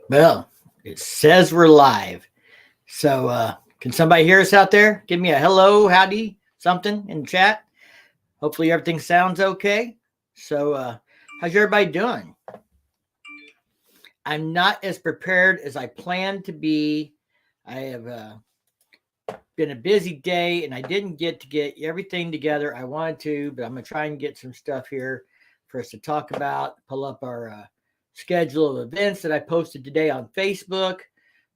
Well, it says we're live. So, can somebody hear us out there? Give me a hello, howdy, something in the chat. Hopefully, everything sounds okay. So, how's everybody doing? I'm not as prepared as I planned to be. I have been a busy day and I didn't get to get everything together I wanted to, but I'm going to try and get some stuff here for us to talk about, pull up our schedule of events that I posted today on Facebook.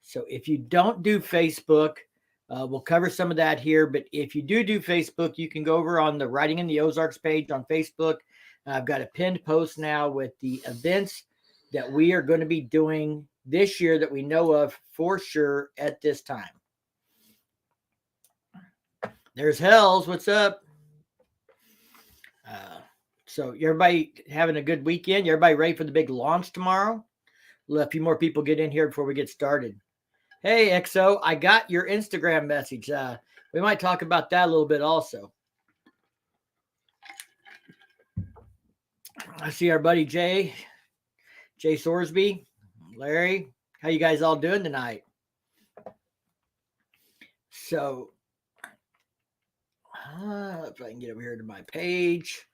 So if you don't do Facebook, we'll cover some of that here. But if you do Facebook, you can go over on the Writing in the Ozarks page on Facebook. I've got a pinned post now with the events that we are going to be doing this year that we know of for sure at this time. There's Hells. What's up? So everybody having a good weekend? Everybody ready for the big launch tomorrow? Let a few more people get in here before we get started. Hey, XO, I got your Instagram message. We might talk about that a little bit also. I see our buddy Jay Sorsby, Larry. How you guys all doing tonight? So, if I can get over here to my page,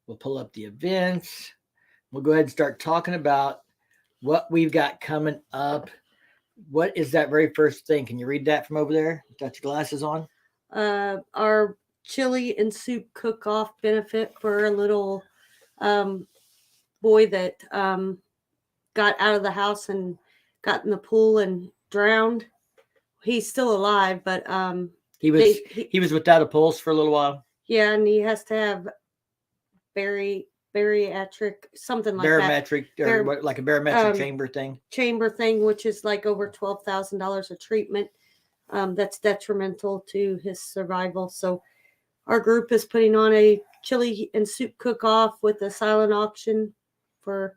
we'll pull up the events. We'll go ahead and start talking about what we've got coming up. What is that very first thing? Can you read that from over there? Got your glasses on? Our chili and soup cook-off benefit for a little boy that got out of the house and got in the pool and drowned. He's still alive, but he was without a pulse for a little while. Yeah, and he has to have bariatric, something like barometric, that. Or like a barometric chamber thing, which is like over $12,000 a treatment. That's detrimental to his survival. So our group is putting on a chili and soup cook-off with a silent auction for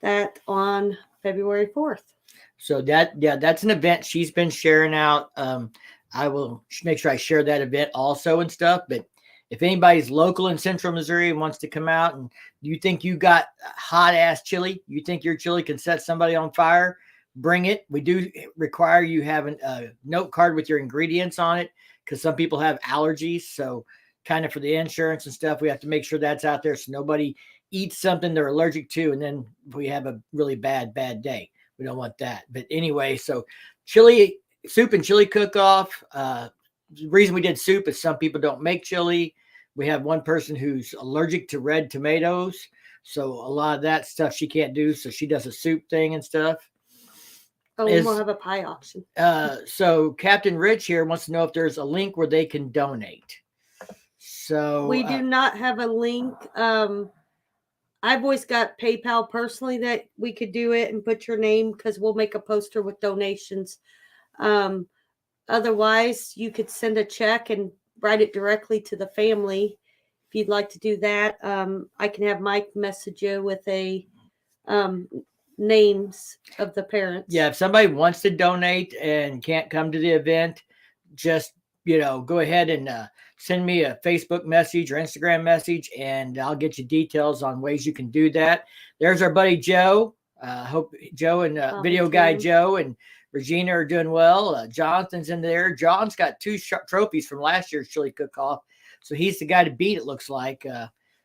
that on February 4th. So that's an event she's been sharing out. I will make sure I share that event also and stuff. But if anybody's local in Central Missouri and wants to come out and you think you got hot ass chili, you think your chili can set somebody on fire, bring it. We do require you have a note card with your ingredients on it because some people have allergies. So kind of for the insurance and stuff, we have to make sure that's out there so nobody eats something they're allergic to and then we have a really bad day. We don't want that. But anyway, so chili, soup and chili cook-off. The reason we did soup is some people don't make chili. We have one person who's allergic to red tomatoes. So a lot of that stuff she can't do. So she does a soup thing and stuff. Oh, we'll have a pie auction. So Captain Rich here wants to know if there's a link where they can donate. So we do not have a link. I've always got PayPal personally that we could do it and put your name because we'll make a poster with donations. Otherwise, you could send a check and write it directly to the family if you'd like to do that. I can have Mike message you with a names of the parents. Yeah, if somebody wants to donate and can't come to the event, just go ahead and send me a Facebook message or Instagram message, and I'll get you details on ways you can do that. There's our buddy Joe. Hope Joe and video guy Joe and Regina are doing well. Jonathan's in there. John's got 2 trophies from last year's chili cook-off, so he's the guy to beat, it looks like.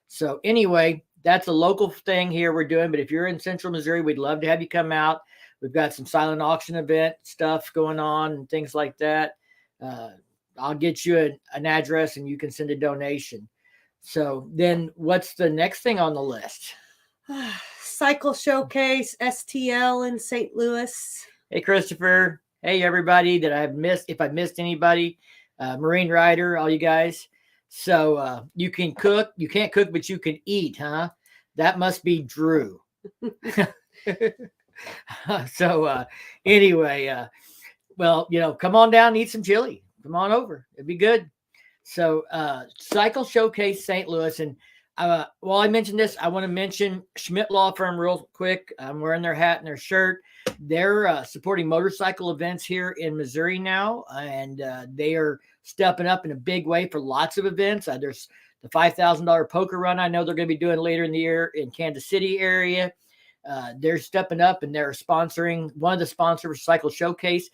So anyway, that's a local thing here we're doing, but if you're in Central Missouri, we'd love to have you come out. We've got some silent auction event stuff going on and things like that. I'll get you an address and you can send a donation. So then what's the next thing on the list? Cycle Showcase, STL in St. Louis. Hey, Christopher. Hey, everybody that I've missed. If I missed anybody, Marine Rider, all you guys. So you can cook. You can't cook, but you can eat, huh? That must be Drew. So anyway, well, come on down and eat some chili. Come on over. It'd be good. So Cycle Showcase St. Louis. And while I mentioned this, I want to mention Schmidt Law Firm real quick. I'm wearing their hat and their shirt. They're supporting motorcycle events here in Missouri now. And they are stepping up in a big way for lots of events. There's the $5,000 poker run I know they're going to be doing later in the year in Kansas City area. they're stepping up and they're sponsoring. One of the sponsors, Cycle Showcase.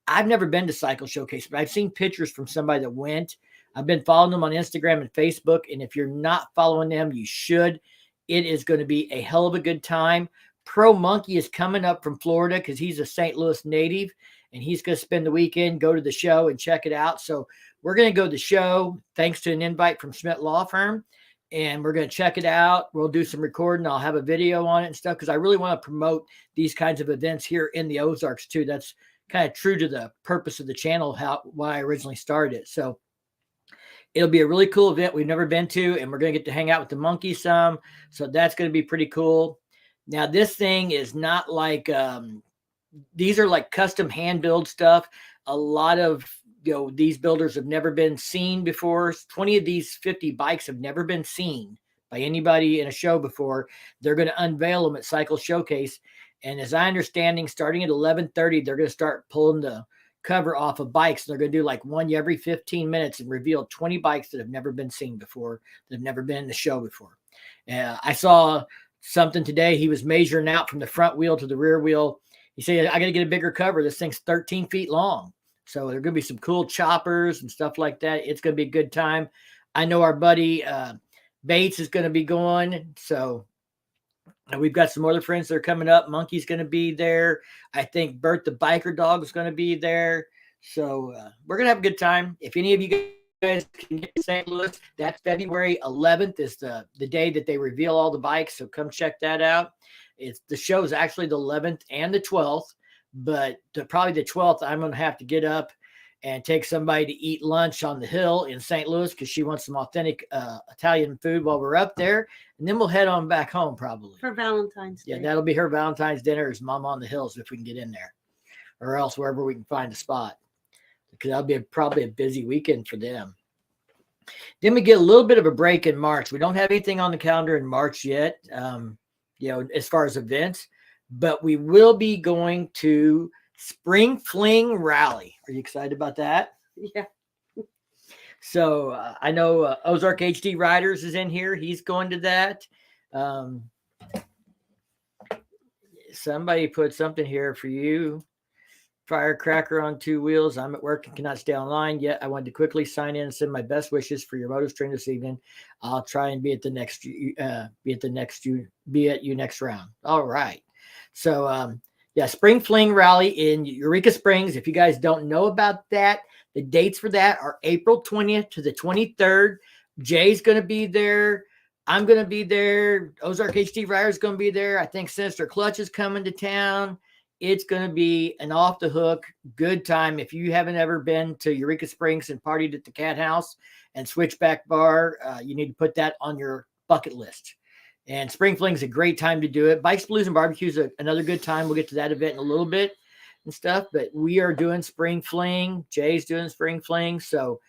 I've never been to Cycle Showcase, but I've seen pictures from somebody that went. I've been following them on Instagram and Facebook, and if you're not following them, you should. It is going to be a hell of a good time. Pro Monkey is coming up from Florida because he's a St. Louis native, and he's going to spend the weekend, go to the show, and check it out. So we're going to go to the show thanks to an invite from Schmidt Law Firm, and we're going to check it out. We'll do some recording. I'll have a video on it and stuff because I really want to promote these kinds of events here in the Ozarks too. That's kind of true to the purpose of the channel, why I originally started it. So it'll be a really cool event we've never been to, and we're going to get to hang out with the monkeys some. So that's going to be pretty cool. Now, this thing is not like, these are like custom hand build stuff. A lot of, these builders have never been seen before. 20 of these 50 bikes have never been seen by anybody in a show before. They're going to unveil them at Cycle Showcase. And as I understanding, starting at 11:30, they're going to start pulling the cover off of bikes. They're going to do like one every 15 minutes and reveal 20 bikes that have never been seen before, that have never been in the show before. I saw something today. He was measuring out from the front wheel to the rear wheel. He said, I got to get a bigger cover. This thing's 13 feet long. So there are going to be some cool choppers and stuff like that. It's going to be a good time. I know our buddy Bates is going to be going. So we've got some other friends that are coming up. Monkey's going to be there. I think Bert the biker dog is going to be there. So we're going to have a good time. If any of you guys can get to St. Louis, that's February 11th is the day that they reveal all the bikes. So come check that out. The show is actually the 11th and the 12th, but probably the 12th, I'm going to have to get up and take somebody to eat lunch on the hill in St. Louis because she wants some authentic Italian food while we're up there. And then we'll head on back home probably. For Valentine's Day. Yeah, that'll be her Valentine's dinner is Mama on the Hills if we can get in there. Or else wherever we can find a spot. Because that'll be probably a busy weekend for them. Then we get a little bit of a break in March. We don't have anything on the calendar in March yet, as far as events. But we will be going to Spring Fling Rally. Are you excited about that? Yeah. So I know Ozark HD Riders is in here. He's going to that. Somebody put something here for you. Firecracker on 2 wheels. I'm at work and cannot stay online yet. I wanted to quickly sign in and send my best wishes for your moto stream this evening. I'll try and be at you next round. All right. So Spring Fling Rally in Eureka Springs. If you guys don't know about that, the dates for that are April 20th to the 23rd. Jay's going to be there. I'm going to be there. Ozark HD Rider is going to be there. I think Sinister Clutch is coming to town. It's going to be an off the hook good time. If you haven't ever been to Eureka Springs and partied at the Cat House and Switchback Bar, you need to put that on your bucket list. And Spring Fling is a great time to do it. Bikes, Blues, and Barbecue is another good time. We'll get to that event in a little bit and stuff. But we are doing Spring Fling. Jay's doing Spring Fling. So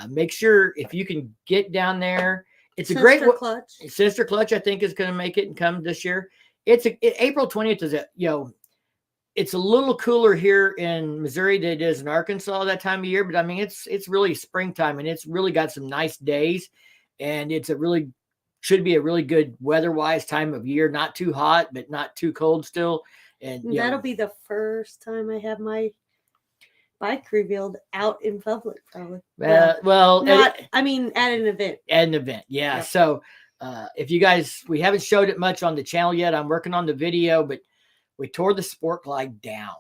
make sure if you can get down there. It's a great Clutch. Sister Clutch, I think, is going to make it and come this year. April 20th is it's a little cooler here in Missouri than it is in Arkansas that time of year. But I mean, it's really springtime and it's really got some nice days. And should be a really good weather-wise time of year. Not too hot, but not too cold still. And that'll be the first time I have my bike revealed out in public, probably. At an event. At an event, yeah. Yep. So if you guys, we haven't showed it much on the channel yet. I'm working on the video, but we tore the Sport Glide down.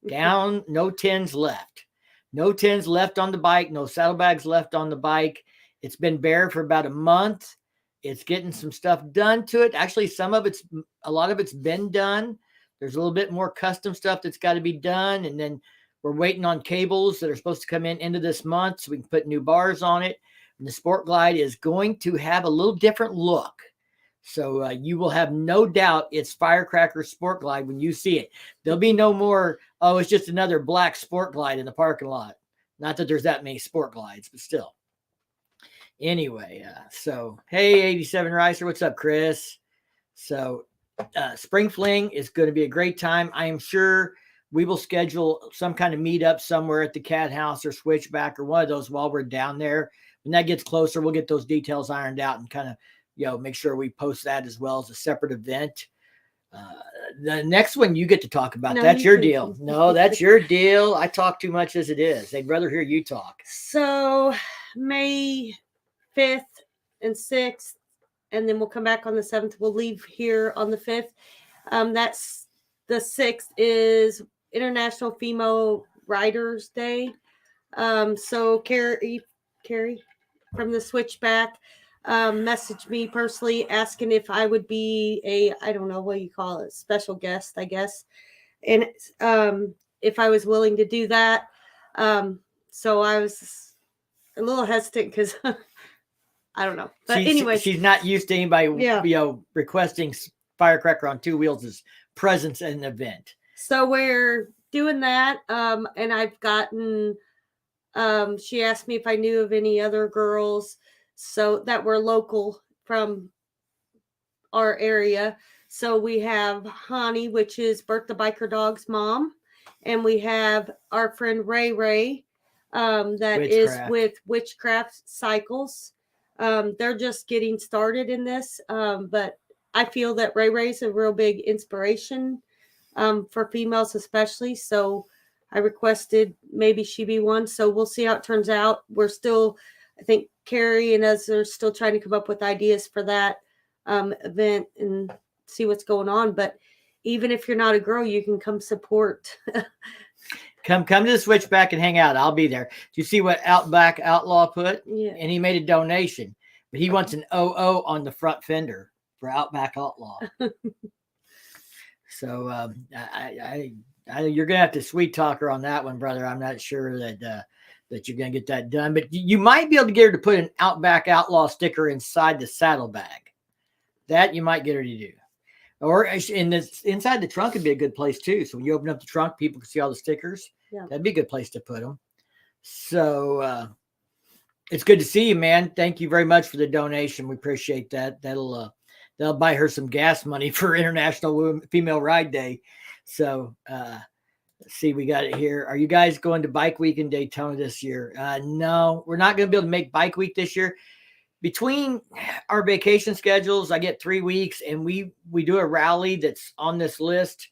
No tins left. No tins left on the bike. No saddlebags left on the bike. It's been bare for about a month. It's getting some stuff done to it. Actually, a lot of it's been done. There's a little bit more custom stuff that's got to be done. And then we're waiting on cables that are supposed to come in into this month so we can put new bars on it. And the Sport Glide is going to have a little different look. So you will have no doubt it's Firecracker Sport Glide when you see it. There'll be no more, it's just another black Sport Glide in the parking lot. Not that there's that many Sport Glides, but still. Anyway, hey, 87 Ricer, what's up, Chris? So Spring Fling is going to be a great time. I am sure we will schedule some kind of meetup somewhere at the Cat House or Switchback or one of those while we're down there. When that gets closer, we'll get those details ironed out and kind of, make sure we post that as well as a separate event. The next one you get to talk about. No, That's you your can. deal. No, that's your deal. I talk too much as it is. They'd rather hear you talk. So May 5th and 6th, and then we'll come back on the 7th. We'll leave here on the 5th. That's the 6th is International Female Writers Day. So Carrie from the Switchback messaged me personally asking if I would be I don't know what you call it, special guest, I guess. And if I was willing to do that. So I was a little hesitant because I don't know. But anyway, she's not used to anybody, Yeah. Requesting Firecracker on Two Wheels' presence at an event. So we're doing that. And I've gotten, she asked me if I knew of any other girls so that were local from our area. So we have Hani, which is Bertha Biker Dog's mom. And we have our friend Ray, that is Witchcraft. with Witchcraft Cycles. They're just getting started in this. But I feel that Ray's a real big inspiration for females, especially. So I requested maybe she be one. So we'll see how it turns out. We're still, I think Carrie and us are still trying to come up with ideas for that event and see what's going on. But even if you're not a girl, you can come support. Come to the Switchback and hang out. I'll be there. Do you see what Outback Outlaw put? Yeah. And he made a donation, but he wants an OO on the front fender for Outback Outlaw. So you're gonna have to sweet talk her on that one, brother. I'm not sure that you're gonna get that done, but you might be able to get her to put an Outback Outlaw sticker inside the saddlebag. That you might get her to do. Or inside the trunk would be a good place too. So when you open up the trunk, people can see all the stickers. Yeah. That'd be a good place to put them. So it's good to see you, man. Thank you very much for the donation. We appreciate that. That'll buy her some gas money for International Female Ride Day. So let's see, we got it here. Are you guys going to Bike Week in Daytona this year? No, we're not going to be able to make Bike Week this year. Between our vacation schedules, I get 3 weeks, and we do a rally that's on this list.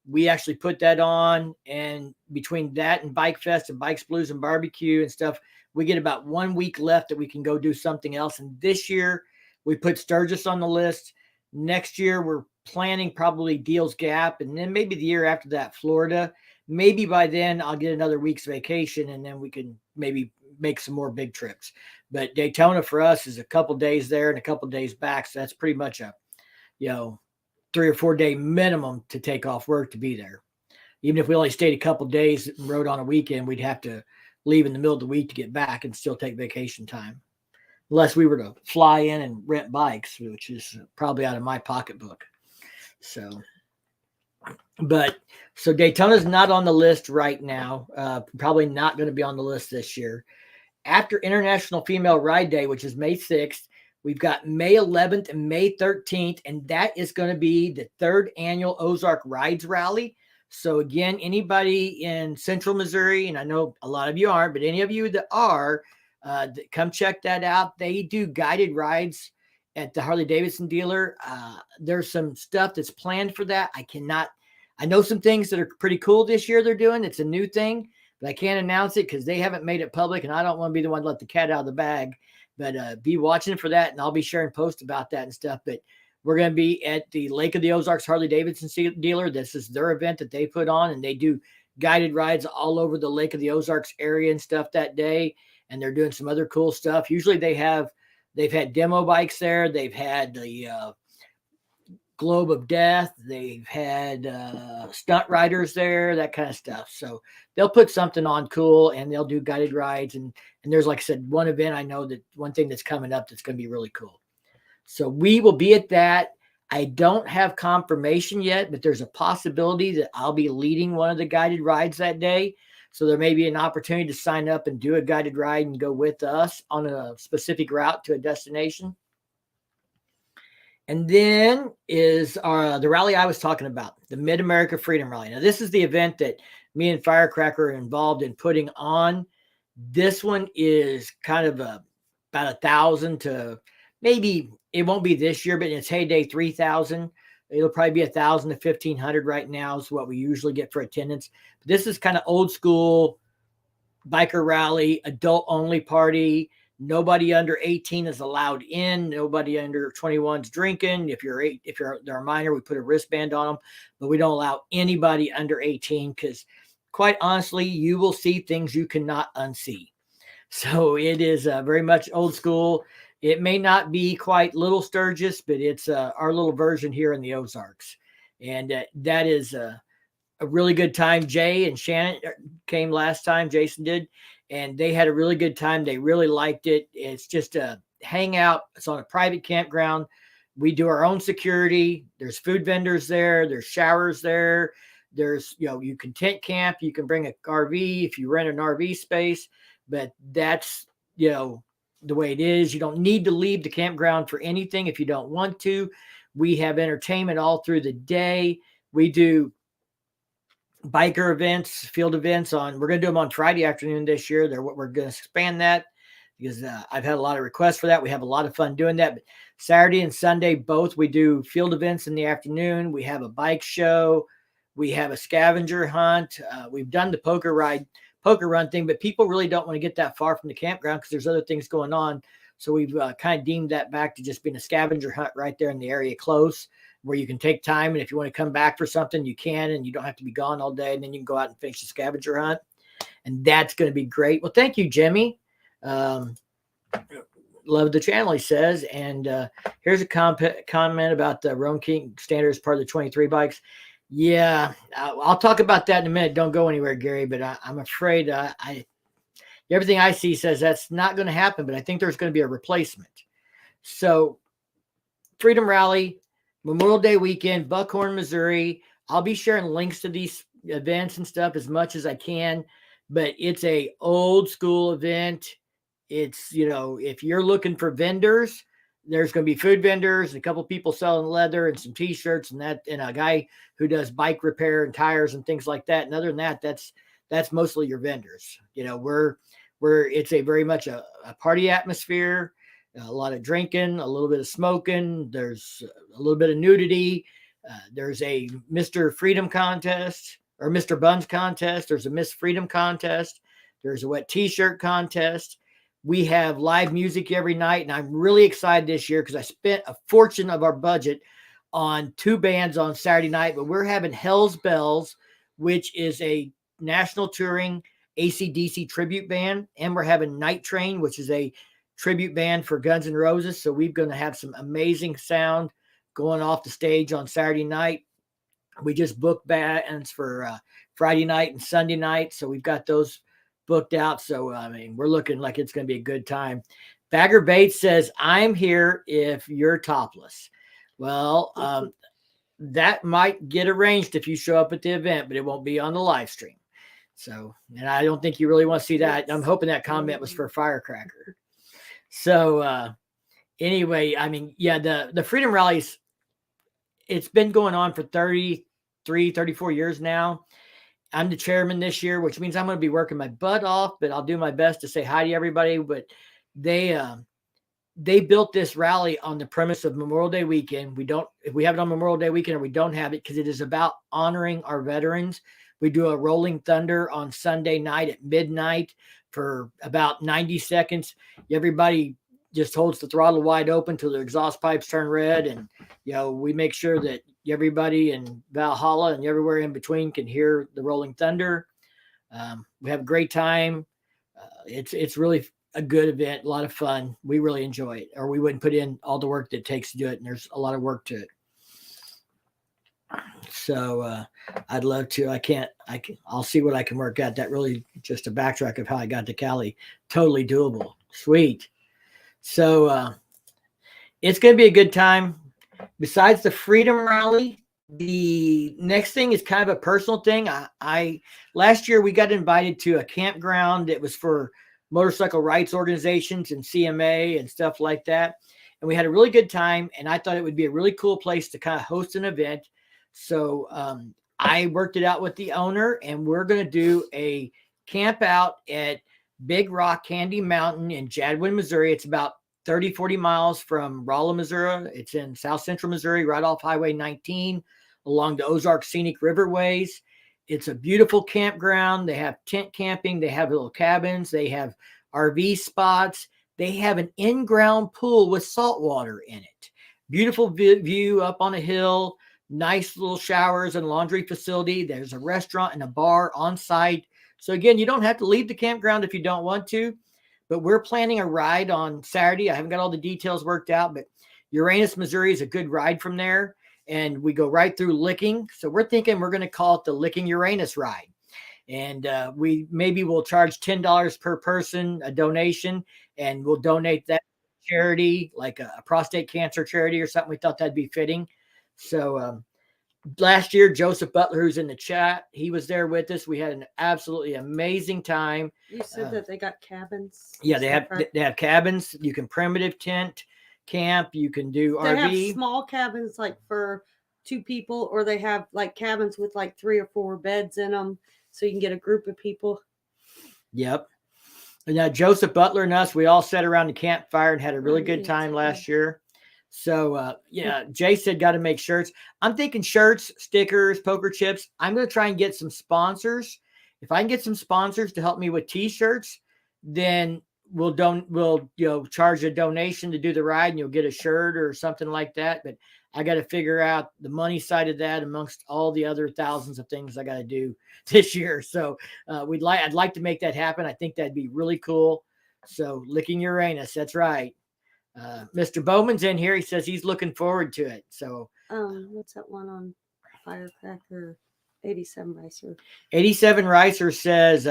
We actually put that on, and between that and Bike Fest and Bikes, Blues, and Barbecue and stuff, we get about 1 week left that we can go do something else. And this year, we put Sturgis on the list. Next year, we're planning probably Deals Gap, and then maybe the year after that, Florida. Maybe by then, I'll get another week's vacation, and then we can maybe make some more big trips. But Daytona for us is a couple days there and a couple days back. So that's pretty much a, 3 or 4 day minimum to take off work to be there. Even if we only stayed a couple days and rode on a weekend, we'd have to leave in the middle of the week to get back and still take vacation time. Unless we were to fly in and rent bikes, which is probably out of my pocketbook. So Daytona's not on the list right now. Probably not going to be on the list this year. After International Female Ride Day, which is May 6th, we've got May 11th and May 13th, and that is going to be the 3rd annual Ozark Rides Rally. So again, anybody in Central Missouri, and I know a lot of you aren't, but any of you that are, come check that out. They do guided rides at the Harley-Davidson dealer. There's some stuff that's planned for that. I know some things that are pretty cool this year they're doing. It's a new thing, but I can't announce it because they haven't made it public, and I don't want to be the one to let the cat out of the bag. But be watching for that, and I'll be sharing posts about that and stuff. But we're going to be at the Lake of the Ozarks Harley-Davidson dealer. This is their event that they put on, and they do guided rides all over the Lake of the Ozarks area and stuff that day. And they're doing some other cool stuff. Usually they've had demo bikes there. They've had the Globe of Death. They've had stunt riders there, that kind of stuff. So they'll put something on cool, and they'll do guided rides. And there's, like I said, one event I know that one thing that's coming up that's going to be really cool. So we will be at that. I don't have confirmation yet, but there's a possibility that I'll be leading one of the guided rides that day. So there may be an opportunity to sign up and do a guided ride and go with us on a specific route to a destination. And then is the rally I was talking about, the Mid-America Freedom Rally. Now, this is the event that me and Firecracker are involved in putting on. This one is kind of about 1,000 to maybe, it won't be this year, but in its heyday, 3,000 It'll probably be 1,000 to 1,500 right now is what we usually get for attendance. But this is kind of old school biker rally, adult only party. Nobody under 18 is allowed in. Nobody under 21 is drinking. If they're a minor, we put a wristband on them, but we don't allow anybody under 18 because, quite honestly, you will see things you cannot unsee. So it is very much old school. It may not be quite Little Sturgis, but it's our little version here in the Ozarks. And that is a really good time. Jay and Shannon came last time, Jason did, and they had a really good time. They really liked it. It's just a hangout. It's on a private campground. We do our own security. There's food vendors there. There's showers there. There's, you can tent camp. You can bring an RV if you rent an RV space, but that's, the way it is. You don't need to leave the campground for anything if you don't want to. We have entertainment all through the day. We do biker events, field events we're going to do them on Friday afternoon this year. We're going to expand that because I've had a lot of requests for that. We have a lot of fun doing that. But Saturday and Sunday, both, we do field events in the afternoon. We have a bike show. We have a scavenger hunt. We've done the poker run thing, but people really don't want to get that far from the campground because there's other things going on. So we've kind of deemed that back to just being a scavenger hunt right there in the area close, where you can take time. And if you want to come back for something, you can, and you don't have to be gone all day. And then you can go out and finish the scavenger hunt. And that's going to be great. Well, thank you, Jimmy. Love the channel, he says. And here's a comment about the Rome King Standard as part of the 23 bikes. Yeah, I'll talk about that in a minute. Don't go anywhere, Gary, but I'm afraid everything I see says that's not going to happen, but I think there's going to be a replacement. So Freedom Rally, Memorial Day weekend, Buckhorn, Missouri. I'll be sharing links to these events and stuff as much as I can, but it's a old school event. It's, if you're looking for vendors, there's going to be food vendors, a couple people selling leather and some t-shirts and a guy who does bike repair and tires and things like that. And other than that, that's mostly your vendors. It's a very much a party atmosphere, a lot of drinking, a little bit of smoking. There's a little bit of nudity. There's a Mr. Freedom contest or Mr. Buns contest. There's a Miss Freedom contest. There's a wet t-shirt contest. We have live music every night, and I'm really excited this year because I spent a fortune of our budget on 2 bands on Saturday night, but we're having Hell's Bells, which is a national touring AC/DC tribute band, and we're having Night Train, which is a tribute band for Guns N' Roses. So we're going to have some amazing sound going off the stage on Saturday night. We just booked bands for Friday night and Sunday night, so we've got those booked out. So, we're looking like it's going to be a good time. Bagger Bates says, I'm here if you're topless. Well, that might get arranged if you show up at the event, but it won't be on the live stream. So, and I don't think you really want to see that. I'm hoping that comment was for Firecracker. So, anyway, the Freedom Rallies, it's been going on for 33, 34 years now. I'm the chairman this year, which means I'm going to be working my butt off, but I'll do my best to say hi to everybody. But they built this rally on the premise of Memorial Day weekend. If we have it on Memorial Day weekend or we don't have it, because it is about honoring our veterans. We do a Rolling Thunder on Sunday night at midnight for about 90 seconds. Everybody just holds the throttle wide open till their exhaust pipes turn red. And, we make sure that everybody in Valhalla and everywhere in between can hear the Rolling Thunder. We have a great time. It's really a good event, a lot of fun. We really enjoy it, or we wouldn't put in all the work that it takes to do it. And there's a lot of work to it. So I'd love to. I'll see what I can work out. That really just a backtrack of how I got to Cali. Totally doable. Sweet. So it's going to be a good time. Besides the Freedom Rally, the next thing is kind of a personal thing. Last year we got invited to a campground that was for motorcycle rights organizations and CMA and stuff like that. And we had a really good time. And I thought it would be a really cool place to kind of host an event. So I worked it out with the owner, and we're going to do a camp out at Big Rock Candy Mountain in Jadwin, Missouri. It's about 30, 40 miles from Rolla, Missouri. It's in South Central Missouri, right off Highway 19 along the Ozark Scenic Riverways. It's a beautiful campground. They have tent camping. They have little cabins. They have RV spots. They have an in-ground pool with salt water in it. Beautiful view up on a hill. Nice little showers and laundry facility. There's a restaurant and a bar on site. So again, you don't have to leave the campground if you don't want to, but we're planning a ride on Saturday. I haven't got all the details worked out, but Uranus, Missouri is a good ride from there. And we go right through Licking. So we're thinking we're going to call it the Licking Uranus ride. And we maybe will charge $10 per person, a donation, and we'll donate that to charity, like a prostate cancer charity or something. We thought that'd be fitting. So last year, Joseph Butler, who's in the chat, he was there with us. We had an absolutely amazing time. You said that they got cabins. Yeah, they have cabins. You can primitive tent camp. You can do They RV. have small cabins like for 2 people, or they have like cabins with like 3 or 4 beds in them, so you can get a group of people. Yep. And now Joseph Butler and us, we all sat around the campfire and had a really good time last year. So yeah, Jay said got to make shirts. I'm thinking shirts, stickers, poker chips. I'm going to try and get some sponsors. If I can get some sponsors to help me with t-shirts, then we'll charge a donation to do the ride, and you'll get a shirt or something like that. But I got to figure out the money side of that amongst all the other thousands of things I got to do this year. So I'd like to make that happen. I think that'd be really cool. So Licking Uranus, that's right. Mr. Bowman's in here. He says he's looking forward to it. So what's that one on Firecracker? 87 Ricer. 87 Ricer says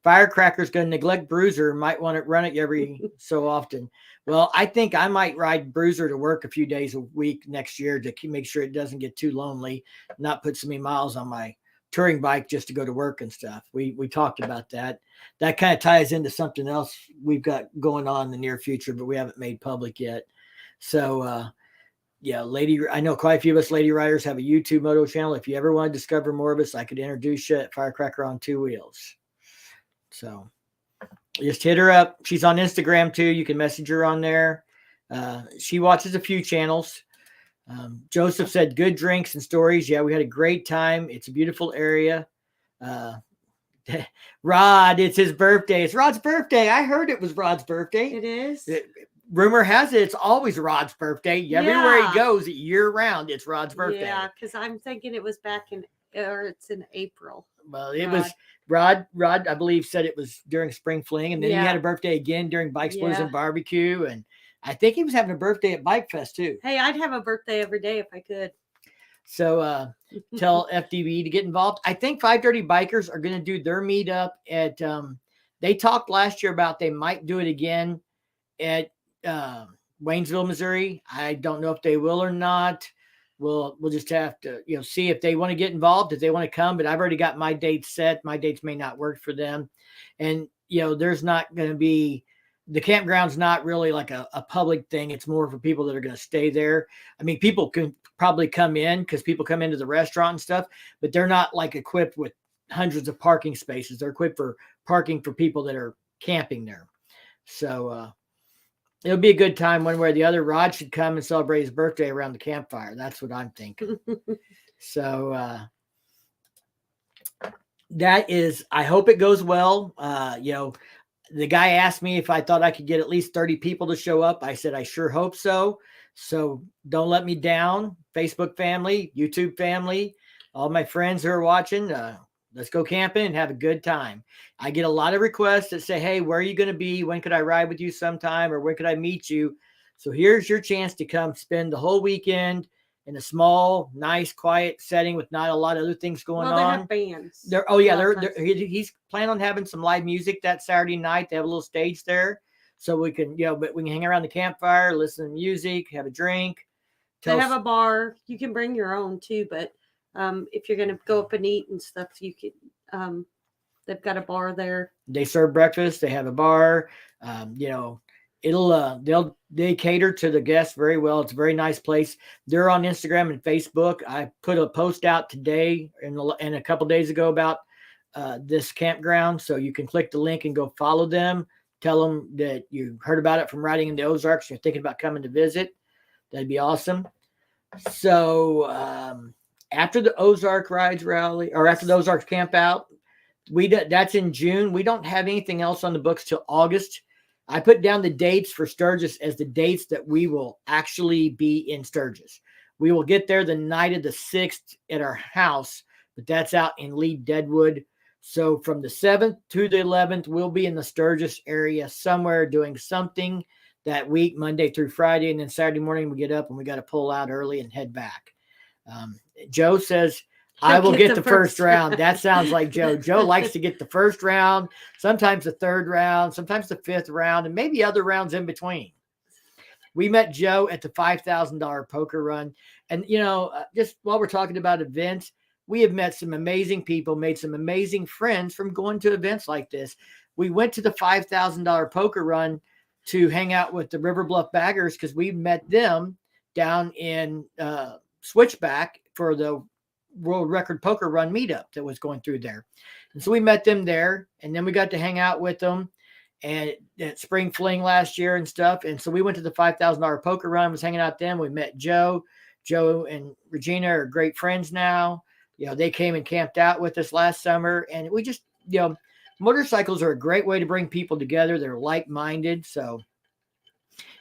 Firecracker's going to neglect Bruiser. Might want to run it every so often. Well, I think I might ride Bruiser to work a few days a week next year to make sure it doesn't get too lonely, not put so many miles on my touring bike just to go to work and stuff. We talked about that. That kind of ties into something else we've got going on in the near future, but we haven't made public yet. So, yeah, I know quite a few of us lady riders have a YouTube moto channel. If you ever want to discover more of us, I could introduce you at Firecracker on 2 Wheels. So just hit her up. She's on Instagram too. You can message her on there. She watches a few channels. Joseph said good drinks and stories. Yeah, we had a great time. It's a beautiful area. Rod, it's his birthday. It's Rod's birthday. I heard it was Rod's birthday. It is. Rumor has it it's always Rod's birthday. Everywhere he goes year round, it's Rod's birthday. Yeah, because I'm thinking it was it's in April. Well, it was Rod, I believe, said it was during Spring Fling, and then he had a birthday again during Bike Splitters and Barbecue, and I think he was having a birthday at Bike Fest too. Hey, I'd have a birthday every day if I could. So tell FDB to get involved. I think 530 Bikers are going to do their meetup at. They talked last year about they might do it again at Waynesville, Missouri. I don't know if they will or not. We'll just have to see if they want to get involved, if they want to come. But I've already got my dates set. My dates may not work for them, and there's not going to be. The campground's not really like a public thing. It's more for people that are going to stay there. I mean, people can probably come in because people come into the restaurant and stuff, but they're not like equipped with hundreds of parking spaces. They're equipped for parking for people that are camping there. So it'll be a good time one way or the other. Rod should come and celebrate his birthday around the campfire. That's what I'm thinking. So that is, I hope it goes well. The guy asked me if I thought I could get at least 30 people to show up. I said, I sure hope so. So don't let me down. Facebook family, YouTube family, all my friends who are watching, let's go camping and have a good time. I get a lot of requests that say, hey, where are you going to be? When could I ride with you sometime? Or when could I meet you? So here's your chance to come spend the whole weekend in a small, nice, quiet setting with not a lot of other things going on. They have bands. He's planning on having some live music that Saturday night. They have a little stage there, so we can, but we can hang around the campfire, listen to music, have a drink. They have a bar. You can bring your own too, but if you're going to go up and eat and stuff, you could. They've got a bar there. They serve breakfast. They have a bar. They cater to the guests very well. It's a very nice place. They're on Instagram and Facebook. I put a post out today and a couple days ago about this campground. So you can click the link and go follow them. tell them that you heard about it from riding in the Ozarks. You're thinking about coming to visit. That'd be awesome. So after the Ozark Rides Rally, or after the Ozarks Camp Out, that's in June. We don't have anything else on the books till August. I put down the dates for Sturgis as the dates that we will actually be in Sturgis. We will get there the night of the 6th at our house, but that's out in Lee Deadwood. So from the 7th to the 11th, we'll be in the Sturgis area somewhere doing something that week, Monday through Friday. And then Saturday morning, we get up and we got to pull out early and head back. Joe says, I will get the first round. That sounds like Joe. Joe likes to get the first round, sometimes the third round, sometimes the 5th round, and maybe other rounds in between. We met Joe at the $5,000 poker run. And, just while we're talking about events, we have met some amazing people, made some amazing friends from going to events like this. We went to the $5,000 poker run to hang out with the River Bluff Baggers because we met them down in Switchback for the World Record Poker Run meetup that was going through there. And so we met them there, and then we got to hang out with them and at Spring Fling last year and stuff. And so we went to the $5,000 poker run, was hanging out then. We met Joe. Joe and Regina are great friends now. They came and camped out with us last summer, and we just, motorcycles are a great way to bring people together. They're like-minded. So,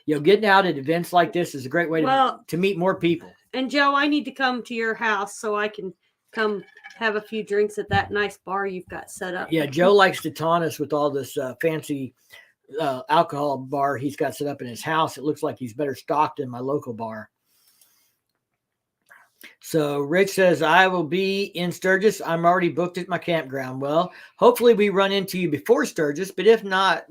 getting out at events like this is a great way to meet more people. And Joe, I need to come to your house so I can come have a few drinks at that nice bar you've got set up. Yeah, Joe likes to taunt us with all this fancy alcohol bar he's got set up in his house. It looks like he's better stocked than my local bar. So Rich says, I will be in Sturgis. I'm already booked at my campground. Well, hopefully we run into you before Sturgis, but if not,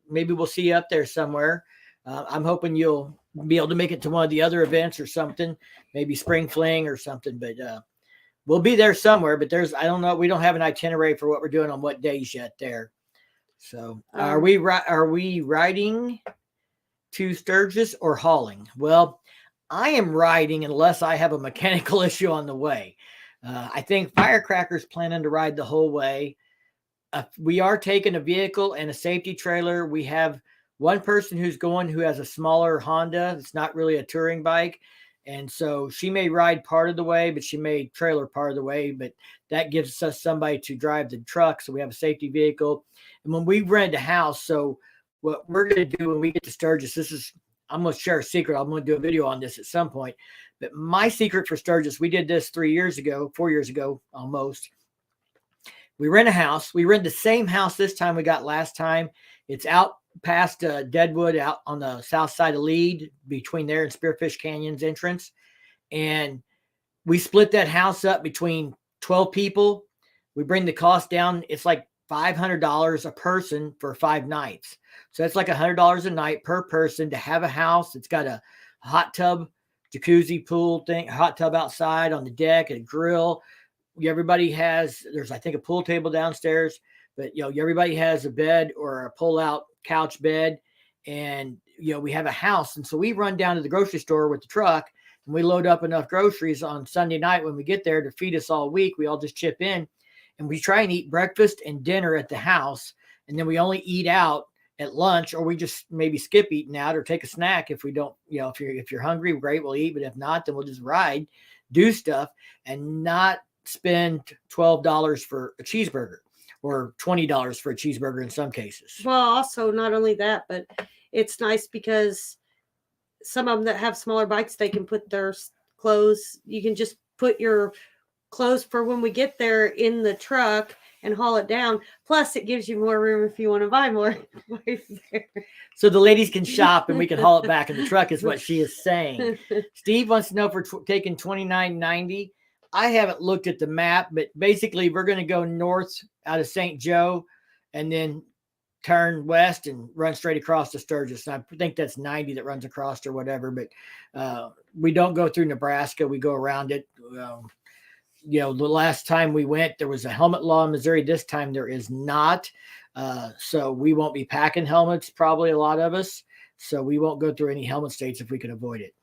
maybe we'll see you up there somewhere. I'm hoping you'll be able to make it to one of the other events or something, maybe Spring Fling or something, but we'll be there somewhere. But I don't know. We don't have an itinerary for what we're doing on what days yet there. So are we riding to Sturgis or hauling? Well, I am riding unless I have a mechanical issue on the way. I think Firecracker's planning to ride the whole way. We are taking a vehicle and a safety trailer. We have one person who's going who has a smaller Honda. It's not really a touring bike. And so she may ride part of the way, but she may trailer part of the way. But that gives us somebody to drive the truck. So we have a safety vehicle. And when we rent a house, so what we're going to do when we get to Sturgis, I'm going to share a secret. I'm going to do a video on this at some point. But my secret for Sturgis, we did this 4 years ago, almost. We rent a house. We rent the same house this time we got last time. It's out past Deadwood, out on the south side of Lead, between there and Spearfish Canyon's entrance. And we split that house up between 12 people. We bring the cost down. It's like $500 a person for 5 nights. So it's like $100 a night per person to have a house. It's got a hot tub, jacuzzi, pool thing, a hot tub outside on the deck, a grill. There's I think a pool table downstairs, but everybody has a bed or a pull-out couch bed, and we have a house. And so we run down to the grocery store with the truck, and we load up enough groceries on Sunday night when we get there to feed us all week. We all just chip in, and we try and eat breakfast and dinner at the house, and then we only eat out at lunch, or we just maybe skip eating out or take a snack if we don't. If you're hungry, great, we'll eat, but if not, then we'll just ride, do stuff, and not spend $12 for a cheeseburger or $20 for a cheeseburger in some cases. Well, also not only that, but it's nice because some of them that have smaller bikes, they can put their clothes. You can just put your clothes for when we get there in the truck and haul it down. Plus, it gives you more room if you want to buy more. So the ladies can shop and we can haul it back in the truck, is what she is saying. Steve wants to know if we're taking $29.90. I haven't looked at the map, but basically we're going to go north out of St. Joe and then turn west and run straight across to Sturgis. And I think that's 90 that runs across or whatever, but we don't go through Nebraska. We go around it. The last time we went, there was a helmet law in Missouri. This time there is not. So we won't be packing helmets, probably a lot of us. So we won't go through any helmet states if we can avoid it.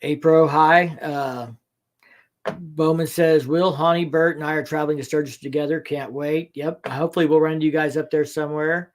April, hi. Bowman says, Will, Honey, Bert, and I are traveling to Sturgis together. Can't wait. Yep. Hopefully we'll run into you guys up there somewhere.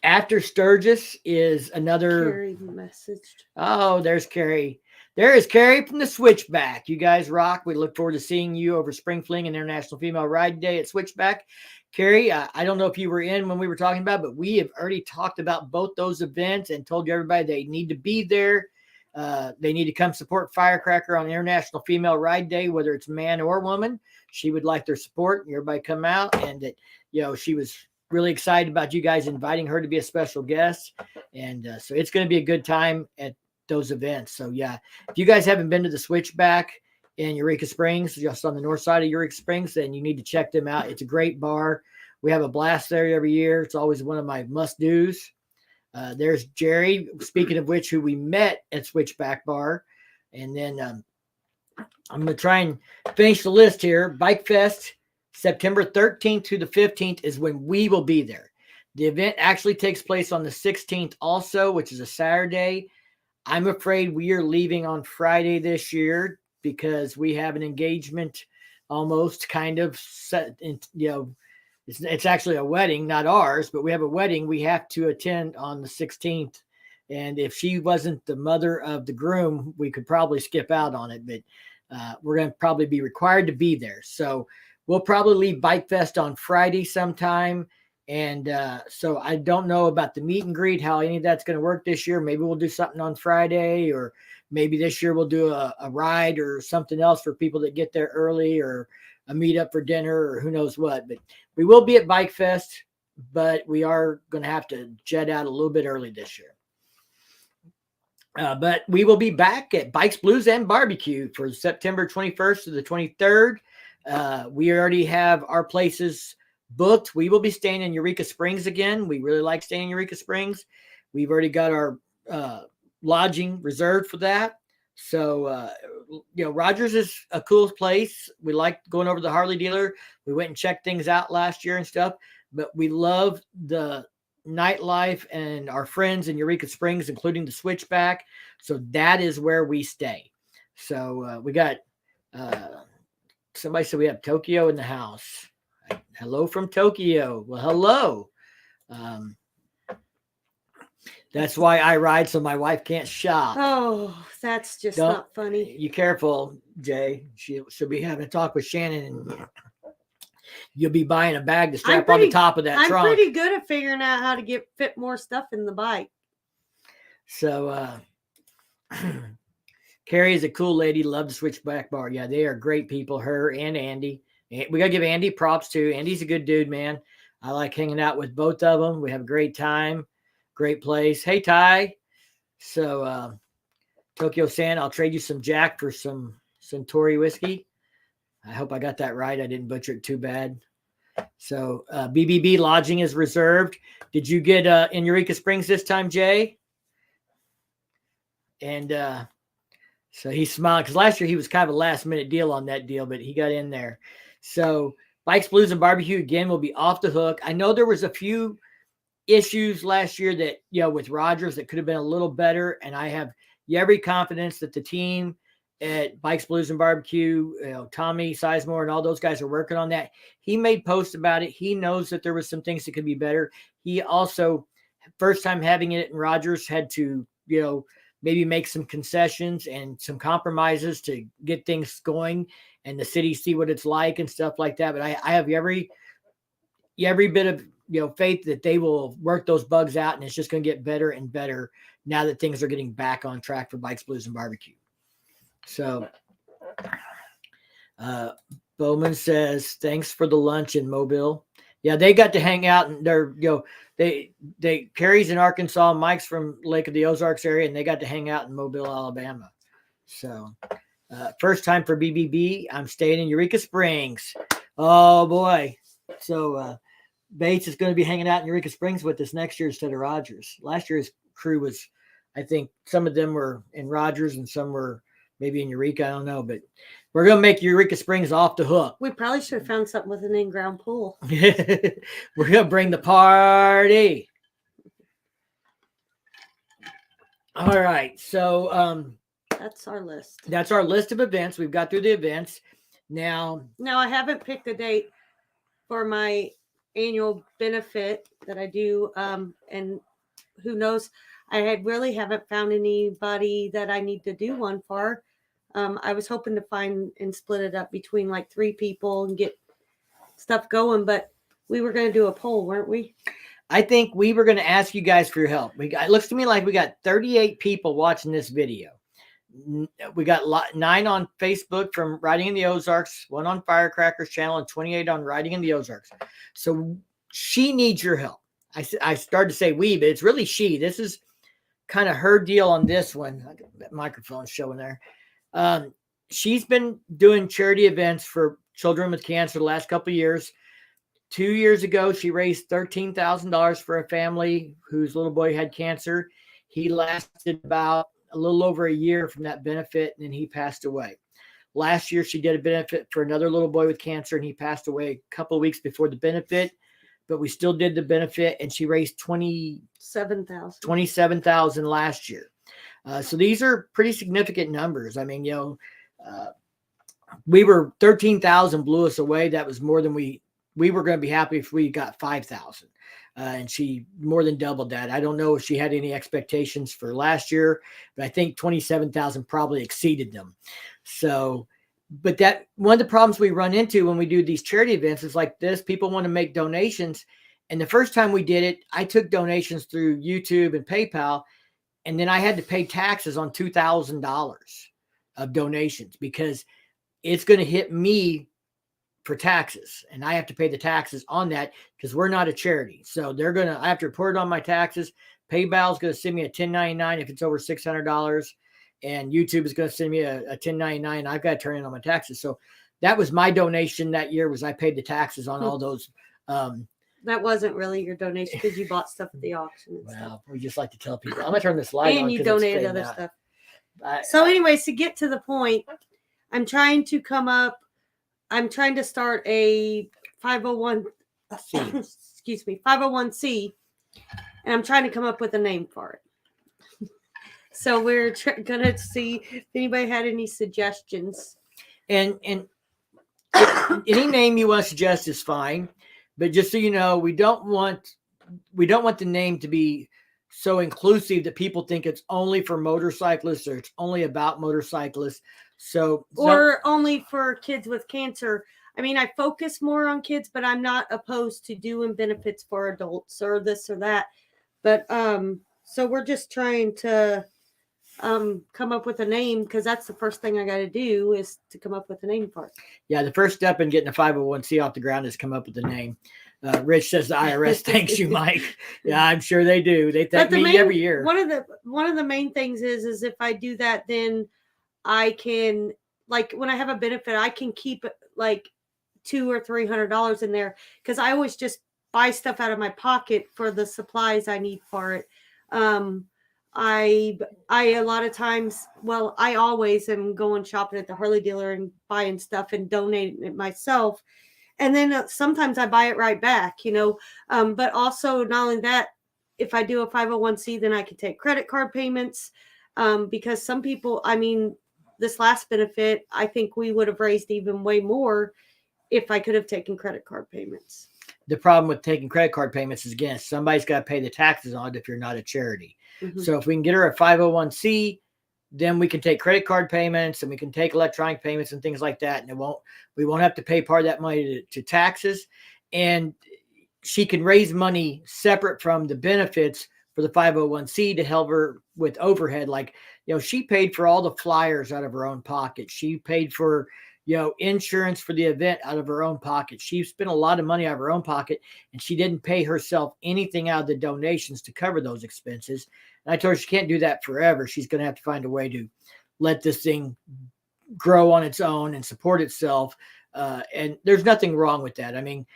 After Sturgis is another. Carrie messaged. Oh, there's Carrie. There is Carrie from the Switchback. You guys rock. We look forward to seeing you over Spring Fling and International Female Ride Day at Switchback. Carrie, I don't know if you were in when we were talking about, but we have already talked about both those events and told you everybody they need to be there. They need to come support Firecracker on International Female Ride Day, whether it's man or woman. She would like their support. Everybody come out, and that, you know, she was really excited about you guys inviting her to be a special guest. And so it's going to be a good time at those events. So yeah, if you guys haven't been to the Switchback in Eureka Springs, just on the north side of Eureka Springs, then you need to check them out. It's a great bar. We have a blast there every year. It's always one of my must-dos. There's Jerry, speaking of which, who we met at Switchback Bar. And then I'm going to try and finish the list here. Bike Fest, September 13th to the 15th is when we will be there. The event actually takes place on the 16th also, which is a Saturday. I'm afraid we are leaving on Friday this year because we have an engagement almost kind of set in, you know, it's actually a wedding, not ours, but we have a wedding we have to attend on the 16th. And if she wasn't the mother of the groom, we could probably skip out on it, but we're going to probably be required to be there. So we'll probably leave Bike Fest on Friday sometime. And so I don't know about the meet and greet, how any of that's going to work this year. Maybe we'll do something on Friday, or maybe this year we'll do a ride or something else for people that get there early, or a meetup for dinner, or who knows what. But we will be at Bike Fest, but we are going to have to jet out a little bit early this year. But we will be back at Bikes, Blues, and Barbecue for September 21st to the 23rd. We already have our places booked. We will be staying in Eureka Springs again. We really like staying in Eureka Springs. We've already got our lodging reserved for that. So, you know, Rogers is a cool place. We like going over to the Harley dealer. We went and checked things out last year and stuff, but we love the nightlife and our friends in Eureka Springs, including the Switchback. So that is where we stay. So we got somebody said we have Tokyo in the house. Hello from Tokyo. Well, hello. That's why I ride, so my wife can't shop. Oh, that's just not funny. You careful, Jay. She'll be having a talk with Shannon, and you'll be buying a bag to strap on the top of that trunk. I'm pretty good at figuring out how to fit more stuff in the bike. So, Carrie is a cool lady. Love the Switchback Bar. Yeah, they are great people, her and Andy. We got to give Andy props too. Andy's a good dude, man. I like hanging out with both of them. We have a great time. Great place. Hey, Ty. So, Tokyo San, I'll trade you some Jack for some Centauri whiskey. I hope I got that right. I didn't butcher it too bad. So, BBB lodging is reserved. Did you get in Eureka Springs this time, Jay? And so he's smiling because last year he was kind of a last minute deal on that deal, but he got in there. So, Bikes, Blues, and Barbecue again will be off the hook. I know there was a few issues last year that, you know, with Rogers that could have been a little better. And I have every confidence that the team at Bikes, Blues, and Barbecue, you know, Tommy Sizemore and all those guys are working on that. He made posts about it. He knows that there was some things that could be better. He also, first time having it in Rogers, had to, you know, maybe make some concessions and some compromises to get things going and the city see what it's like and stuff like that. But I have every bit of, you know, faith that they will work those bugs out, and it's just going to get better and better now that things are getting back on track for Bikes, Blues, and Barbecue. So Bowman says, thanks for the lunch in Mobile. Yeah, they got to hang out, and they're, you know, they Carrie's in Arkansas, Mike's from Lake of the Ozarks area, and they got to hang out in Mobile, Alabama. So first time for BBB. I'm staying in Eureka Springs. Oh boy. So Bates is going to be hanging out in Eureka Springs with us next year instead of Rogers. Last year's crew was, I think some of them were in Rogers and some were maybe in Eureka. I don't know, but we're going to make Eureka Springs off the hook. We probably should have found something with an in-ground pool. We're going to bring the party. All right. So That's our list. That's our list of events. We've got through the events. Now I haven't picked a date for my annual benefit that I do. And who knows, really haven't found anybody that I need to do one for. I was hoping to find and split it up between like 3 people and get stuff going, but we were going to do a poll, weren't we? I think we were going to ask you guys for your help. It looks to me like we got 38 people watching this video. We got 9 on Facebook from Riding in the Ozarks, 1 on Firecrackers channel, and 28 on Riding in the Ozarks. So she needs your help. I started to say we, but it's really she. This is kind of her deal on this one. That microphone's showing there. She's been doing charity events for children with cancer the last couple of years. 2 years ago, she raised $13,000 for a family whose little boy had cancer. He lasted about a little over a year from that benefit, and then he passed away. Last year, she did a benefit for another little boy with cancer, and he passed away a couple of weeks before the benefit. But we still did the benefit, and she raised $27,000 last year. So these are pretty significant numbers. I mean, we were 13,000 blew us away. That was more than we were going to be happy if we got 5,000. And she more than doubled that. I don't know if she had any expectations for last year, but I think 27,000 probably exceeded them. So, but that one of the problems we run into when we do these charity events is like this: people want to make donations. And the first time we did it, I took donations through YouTube and PayPal, and then I had to pay taxes on $2,000 of donations because it's going to hit me for taxes, and I have to pay the taxes on that because we're not a charity. So I have to report it on my taxes. PayPal is going to send me a 1099 if it's over $600, and YouTube is going to send me a 1099. I've got to turn in on my taxes. So that was my donation that year, was I paid the taxes on all those. That wasn't really your donation because you bought stuff at the auction. And Well, stuff. we just like to tell people. I'm going to turn this light on. And you donated other stuff. So anyways, to get to the point, I'm trying to start a 501 excuse me, 501c, and I'm trying to come up with a name for it. So we're gonna see if anybody had any suggestions. And any name you want to suggest is fine, but just so you know, we don't want the name to be so inclusive that people think it's only for motorcyclists or it's only about motorcyclists. Or only for kids with cancer. I mean, I focus more on kids, but I'm not opposed to doing benefits for adults or this or that. But so we're just trying to come up with a name, because that's the first thing I got to do is to come up with a name for it. Yeah, the first step in getting a 501c off the ground is come up with a name. Rich says the IRS thanks you, Mike. Yeah, I'm sure they do. They thank me every year. One of the main things is if I do that, then I can, like, when I have a benefit, I can keep like $200 or $300 in there, because I always just buy stuff out of my pocket for the supplies I need for it. I a lot of times, I always am going shopping at the Harley dealer and buying stuff and donating it myself. And then sometimes I buy it right back, but also not only that, if I do a 501c, then I can take credit card payments, because some people, this last benefit, I think we would have raised even way more if I could have taken credit card payments. The problem with taking credit card payments is, again, somebody's got to pay the taxes on it if you're not a charity. Mm-hmm. So if we can get her a 501c, then we can take credit card payments and we can take electronic payments and things like that. And we won't have to pay part of that money to taxes. And she can raise money separate from the benefits for the 501c to help her with overhead. Like, she paid for all the flyers out of her own pocket. She paid for, insurance for the event out of her own pocket. She spent a lot of money out of her own pocket, and she didn't pay herself anything out of the donations to cover those expenses. And I told her she can't do that forever. She's going to have to find a way to let this thing grow on its own and support itself. And there's nothing wrong with that. I mean,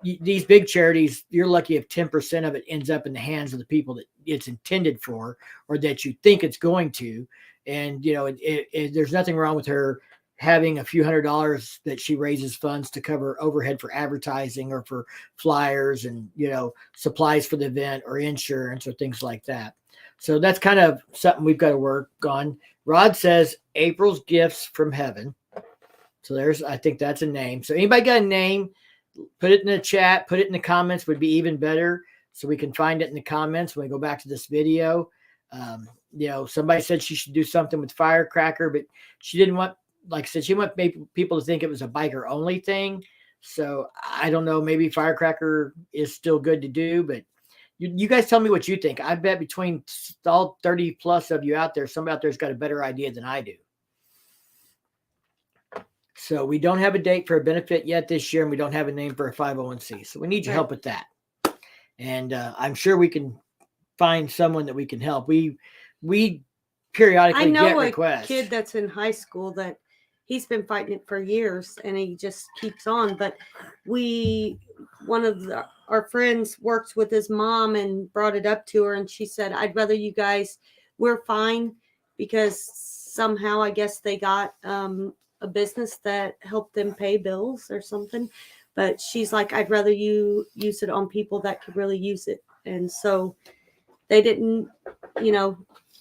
these big charities, you're lucky if 10% of it ends up in the hands of the people that it's intended for, or that you think it's going to. And, there's nothing wrong with her having a few $100s that she raises funds to cover overhead for advertising or for flyers and, supplies for the event or insurance or things like that. So that's kind of something we've got to work on. Rod says April's Gifts from Heaven. So I think that's a name. So anybody got a name, put it in the chat, put it in the comments would be even better. So we can find it in the comments when we go back to this video. Somebody said she should do something with Firecracker, but she didn't want, like I said, she want people to think it was a biker only thing. So I don't know, maybe Firecracker is still good to do, but you guys tell me what you think. I bet between all 30 plus of you out there, somebody out there's got a better idea than I do. So we don't have a date for a benefit yet this year, and we don't have a name for a 501c. So we need your help with that. And I'm sure we can find someone that we can help. We periodically get requests. A kid that's in high school that he's been fighting it for years, and he just keeps on. But one of our friends works with his mom and brought it up to her, and she said, "I'd rather you guys. We're fine because somehow I guess they got a business that helped them pay bills or something." But she's like, "I'd rather you use it on people that could really use it." And so they didn't,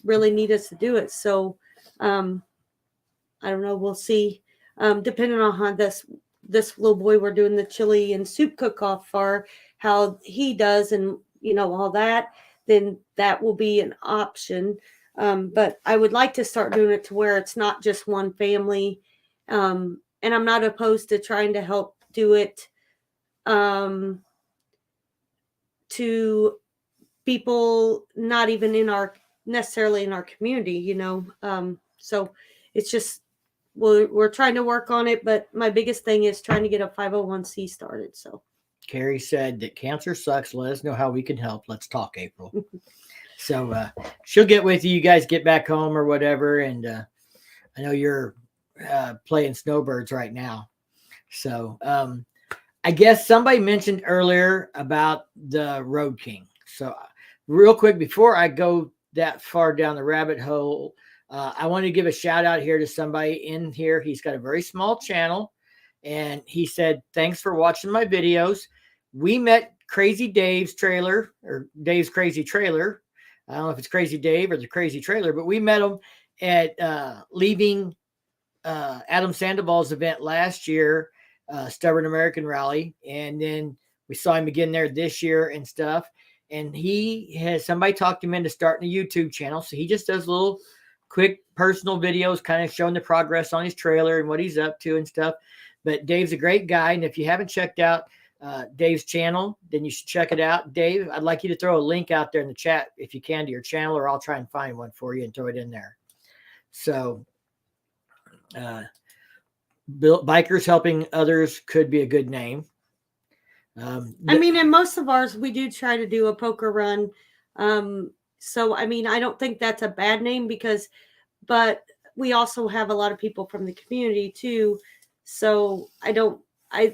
really need us to do it. So I don't know. We'll see. Depending on how this little boy we're doing the chili and soup cook-off for, how he does and, all that, then that will be an option. But I would like to start doing it to where it's not just one family. And I'm not opposed to trying to help do it to people not even necessarily in our community, so it's just we're trying to work on it, but my biggest thing is trying to get a 501c started. So Carrie said that cancer sucks. Let us know how we can help. Let's talk, April. So she'll get with you. You guys get back home or whatever. And I know you're playing snowbirds right now. So I guess somebody mentioned earlier about the Road King. So real quick, before I go that far down the rabbit hole, I want to give a shout out here to somebody in here. He's got a very small channel, and he said, "Thanks for watching my videos. We met Crazy Dave's trailer, or Dave's Crazy Trailer. I don't know if it's Crazy Dave or the Crazy Trailer, but we met him at leaving Adam Sandoval's event last year, Stubborn American Rally. And then we saw him again there this year and stuff. And somebody talked him into starting a YouTube channel. So he just does little quick personal videos, kind of showing the progress on his trailer and what he's up to and stuff. But Dave's a great guy. And if you haven't checked out Dave's channel, then you should check it out. Dave, I'd like you to throw a link out there in the chat if you can to your channel, or I'll try and find one for you and throw it in there. So Bikers Helping Others could be a good name. in most of ours, we do try to do a poker run. So, I don't think that's a bad name but we also have a lot of people from the community too. So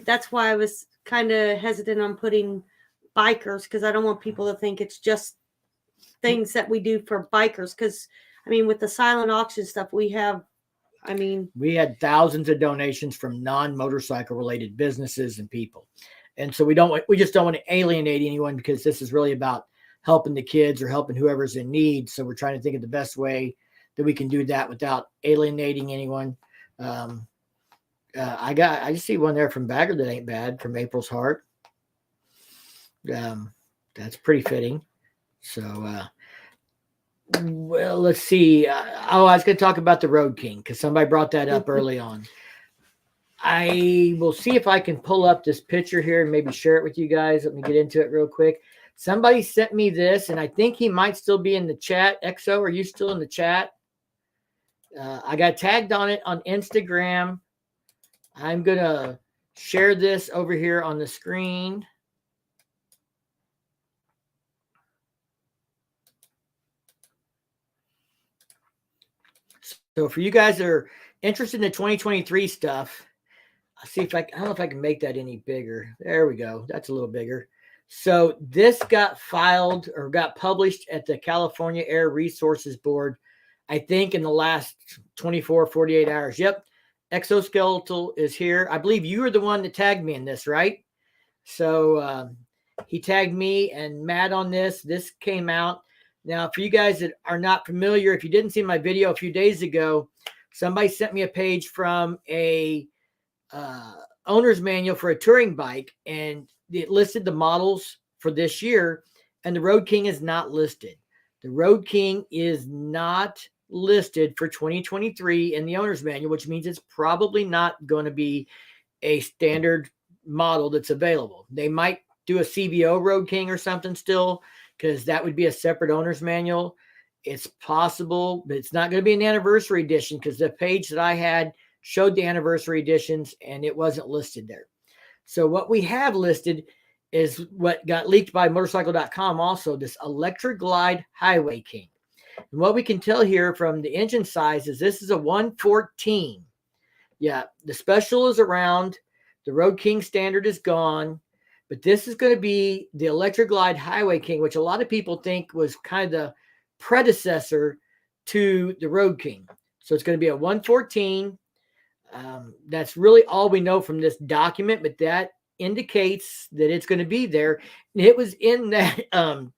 that's why I was kind of hesitant on putting bikers, because I don't want people to think it's just things that we do for bikers. Because, with the silent auction stuff we have, we had thousands of donations from non-motorcycle related businesses and people. And so we just don't want to alienate anyone, because this is really about helping the kids or helping whoever's in need. So we're trying to think of the best way that we can do that without alienating anyone. I just see one there from Bagger that ain't bad, from April's Heart. That's pretty fitting. So, well, let's see. I was going to talk about the Road King, because somebody brought that up early on. I will see if I can pull up this picture here and maybe share it with you guys. Let me get into it real quick. Somebody sent me this, and I think he might still be in the chat. XO, are you still in the chat? I got tagged on it on Instagram. I'm going to share this over here on the screen. So for you guys that are interested in the 2023 stuff, I'll see if I don't know if I can make that any bigger. There we go. That's a little bigger. So this got filed or got published at the California Air Resources Board, I think in the last 24, 48 hours. Yep. Exoskeletal is here. I believe you were the one that tagged me in this, right? So he tagged me and Matt on this. This came out. Now, for you guys that are not familiar, if you didn't see my video a few days ago, somebody sent me a page from a owner's manual for a touring bike, and it listed the models for this year, and the Road King is not listed. The Road King is not listed for 2023 in the owner's manual, which means it's probably not going to be a standard model that's available. They might do a CVO Road King or something still, because that would be a separate owner's manual. It's possible, but it's not going to be an anniversary edition, because the page that I had showed the anniversary editions and it wasn't listed there. So what we have listed is what got leaked by motorcycle.com also, this Electra Glide Highway King. And what we can tell here from the engine size is this is a 114. Yeah, the special is around. The Road King standard is gone. But this is going to be the Electra Glide Highway King, which a lot of people think was kind of the predecessor to the Road King. So it's going to be a 114. That's really all we know from this document, but that indicates that it's going to be there. It was in that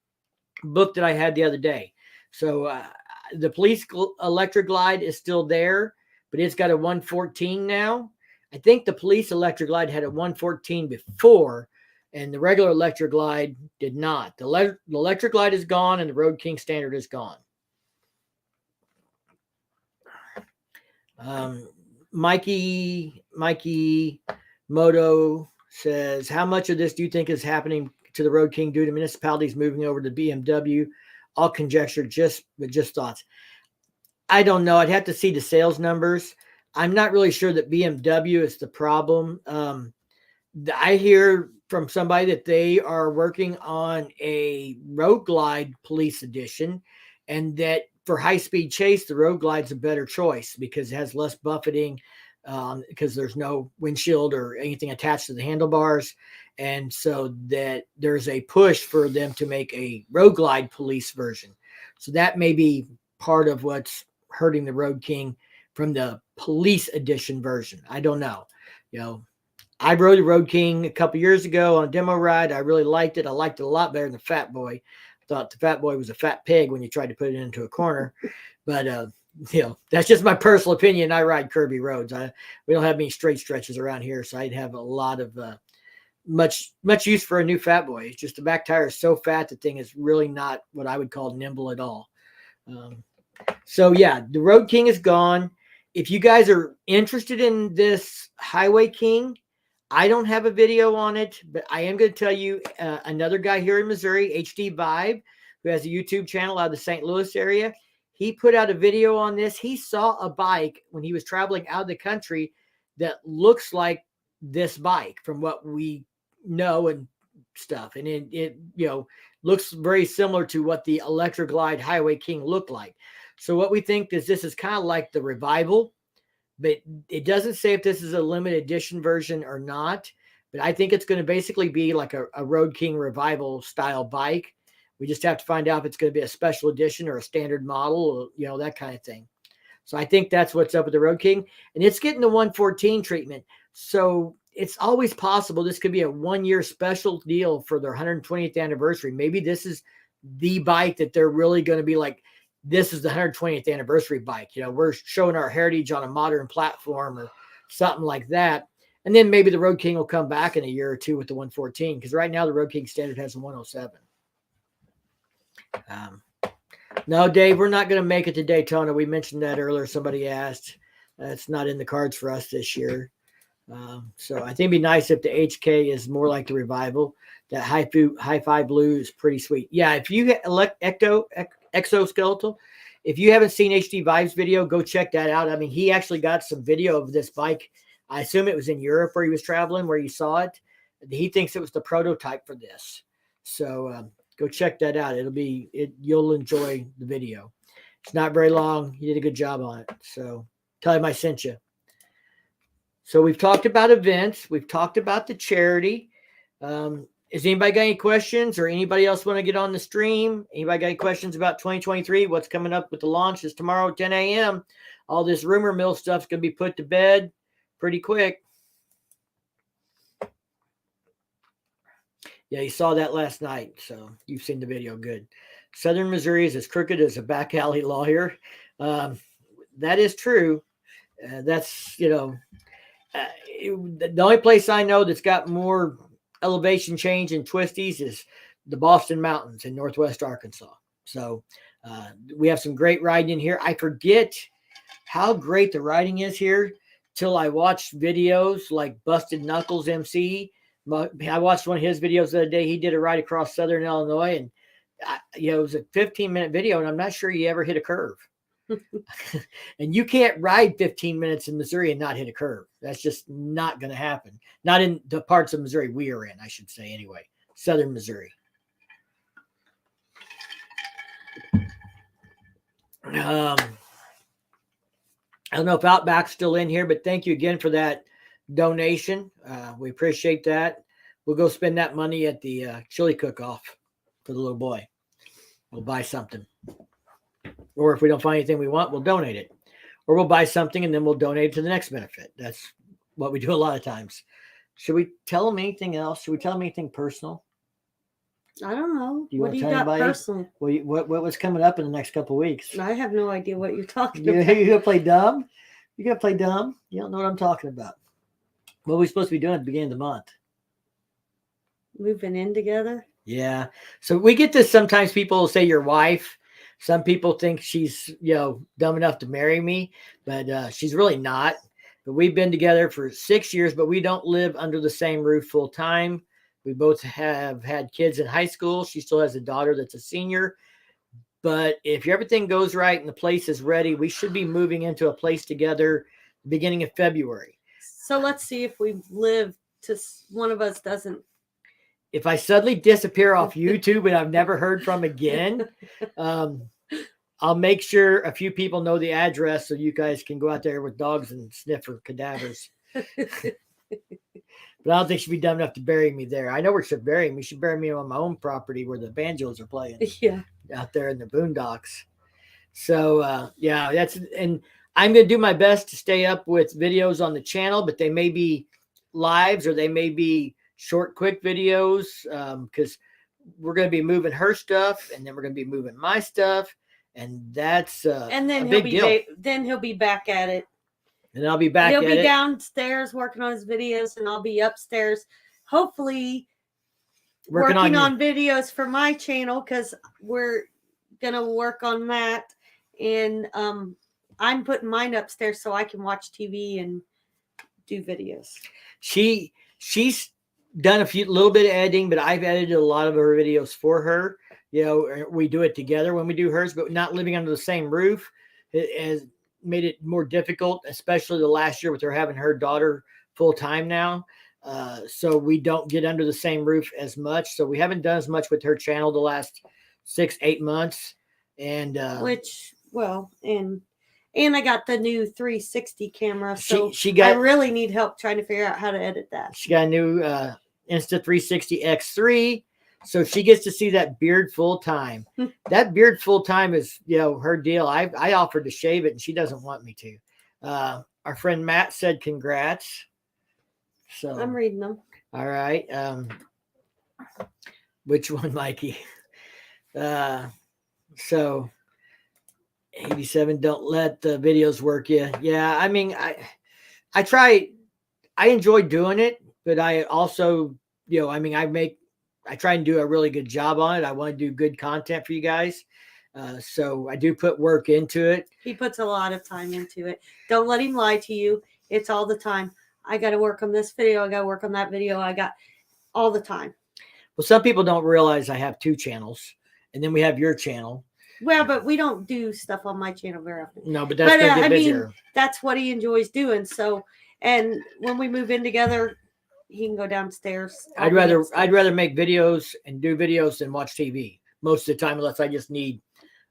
book that I had the other day. So the police Electra Glide is still there, but it's got a 114 now. I think the police Electra Glide had a 114 before, and the regular Electra Glide did not. The Electra Glide is gone, and the Road King standard is gone. Mikey Moto says, how much of this do you think is happening to the Road King due to municipalities moving over to BMW? All conjecture, just thoughts. I don't know. I'd have to see the sales numbers. I'm not really sure that BMW is the problem. I hear from somebody that they are working on a Road Glide Police Edition, and that for high-speed chase, the Road Glide's a better choice because it has less buffeting, because there's no windshield or anything attached to the handlebars. And so that there's a push for them to make a Road Glide Police version. So that may be part of what's hurting the Road King from the Police Edition version. I don't know. I rode the Road King a couple years ago on a demo ride. I really liked it. I liked it a lot better than the Fat Boy. I thought the Fat Boy was a fat pig when you tried to put it into a corner. But, that's just my personal opinion. I ride curvy roads. We don't have many straight stretches around here, so I'd have a lot of much use for a new Fat Boy. It's just the back tire is so fat, the thing is really not what I would call nimble at all. So, yeah, the Road King is gone. If you guys are interested in this Highway King, I don't have a video on it, but I am going to tell you another guy here in Missouri, HD Vibe, who has a YouTube channel out of the St. Louis area. He put out a video on this. He saw a bike when he was traveling out of the country that looks like this bike from what we know and stuff. And it looks very similar to what the Electra Glide Highway King looked like. So what we think is this is kind of like the Revival, but it doesn't say if this is a limited edition version or not. But I think it's going to basically be like a Road King Revival style bike. We just have to find out if it's going to be a special edition or a standard model, or, that kind of thing. So I think that's what's up with the Road King. And it's getting the 114 treatment. So it's always possible this could be a 1-year special deal for their 120th anniversary. Maybe this is the bike that they're really going to be like, this is the 120th anniversary bike. We're showing our heritage on a modern platform or something like that. And then maybe the Road King will come back in a year or two with the 114, because right now the Road King standard has a 107. No, Dave, we're not going to make it to Daytona. We mentioned that earlier. Somebody asked. It's not in the cards for us this year. So I think it'd be nice if the HK is more like the Revival. That Hi-Fi Blue is pretty sweet. Yeah, if you elect Exoskeletal, if you haven't seen HD Vibe's video, go check that out. I mean, he actually got some video of this bike. I assume it was in Europe where he was traveling, where you saw it. He thinks it was the prototype for this. So go check that out. You'll enjoy the video. It's not very long. He did a good job on it. So tell him I sent you. So we've talked about events. We've talked about the charity. Has anybody got any questions, or anybody else want to get on the stream? Anybody got any questions about 2023? What's coming up with the launch is tomorrow at 10 a.m. All this rumor mill stuff's going to be put to bed pretty quick. Yeah, you saw that last night, so you've seen the video. Good. Southern Missouri is as crooked as a back alley lawyer. That is true. That's, the only place I know that's got more elevation change and twisties is the Boston Mountains in Northwest Arkansas. So we have some great riding in here. I forget how great the riding is here till I watched videos like Busted Knuckles MC. I watched one of his videos the other day. He did a ride across Southern Illinois, and it was a 15-minute video, and I'm not sure he ever hit a curve. And you can't ride 15 minutes in Missouri and not hit a curve. That's just not going to happen. Not in the parts of Missouri we are in, I should say, anyway. Southern Missouri. I don't know if Outback's still in here, but thank you again for that donation. We appreciate that. We'll go spend that money at the chili cook-off for the little boy. We'll buy something. Or if we don't find anything we want, we'll donate it. Or we'll buy something and then we'll donate it to the next benefit. That's what we do a lot of times. Should we tell them anything else? Should we tell them anything personal? I don't know. Do you What want do to you tell got anybody? personal? What's coming up in the next couple of weeks? I have no idea what you're talking You about. gonna play dumb? You gonna play dumb? You don't know what I'm talking about. What are we supposed to be doing at the beginning of the month? Moving in together? Yeah. So we get this sometimes. People will say your wife. Some people think she's, dumb enough to marry me, but she's really not. But we've been together for 6 years, but we don't live under the same roof full time. We both have had kids in high school. She still has a daughter that's a senior. But if everything goes right and the place is ready, we should be moving into a place together beginning of February. So let's see if we live to one of us doesn't. If I suddenly disappear off YouTube and I've never heard from again, I'll make sure a few people know the address so you guys can go out there with dogs and sniff for cadavers. But I don't think she'd be dumb enough to bury me there. I know where she'll bury me. She'd bury me on my own property where the banjos are playing. Yeah. Out there in the boondocks. So, and I'm going to do my best to stay up with videos on the channel, but they may be lives or they may be short, quick videos because we're going to be moving her stuff and then we're going to be moving my stuff. And that's and then a big deal. Then he'll be back at it. And I'll be back He'll at be it. downstairs working on his videos, and I'll be upstairs, hopefully working on videos for my channel because we're gonna work on that. And I'm putting mine upstairs so I can watch TV and do videos. She's done a little bit of editing, but I've edited a lot of her videos for her. We do it together when we do hers, but not living under the same roof. It has made it more difficult, especially the last year with her having her daughter full time now. So we don't get under the same roof as much. So we haven't done as much with her channel the last 6-8 months. And and I got the new 360 camera. So I really need help trying to figure out how to edit that. She got a new Insta360 X3. So she gets to see that beard full time. That beard full time is, her deal. I offered to shave it and she doesn't want me to. Our friend Matt said congrats. So I'm reading them. All right. Which one, Mikey? So 87, don't let the videos work you. Yeah, I mean, I try. I enjoy doing it, but I also, I try and do a really good job on it. I want to do good content for you guys. So I do put work into it. He puts a lot of time into it. Don't let him lie to you. It's all the time. I got to work on this video. I got to work on that video. I got all the time. Well, some people don't realize I have 2 channels, and then we have your channel. Well, but we don't do stuff on my channel very often. No, but that's going to get busier. That's what he enjoys doing. So, and when we move in together, he can go downstairs. I'd rather make videos and do videos than watch TV most of the time, unless I just need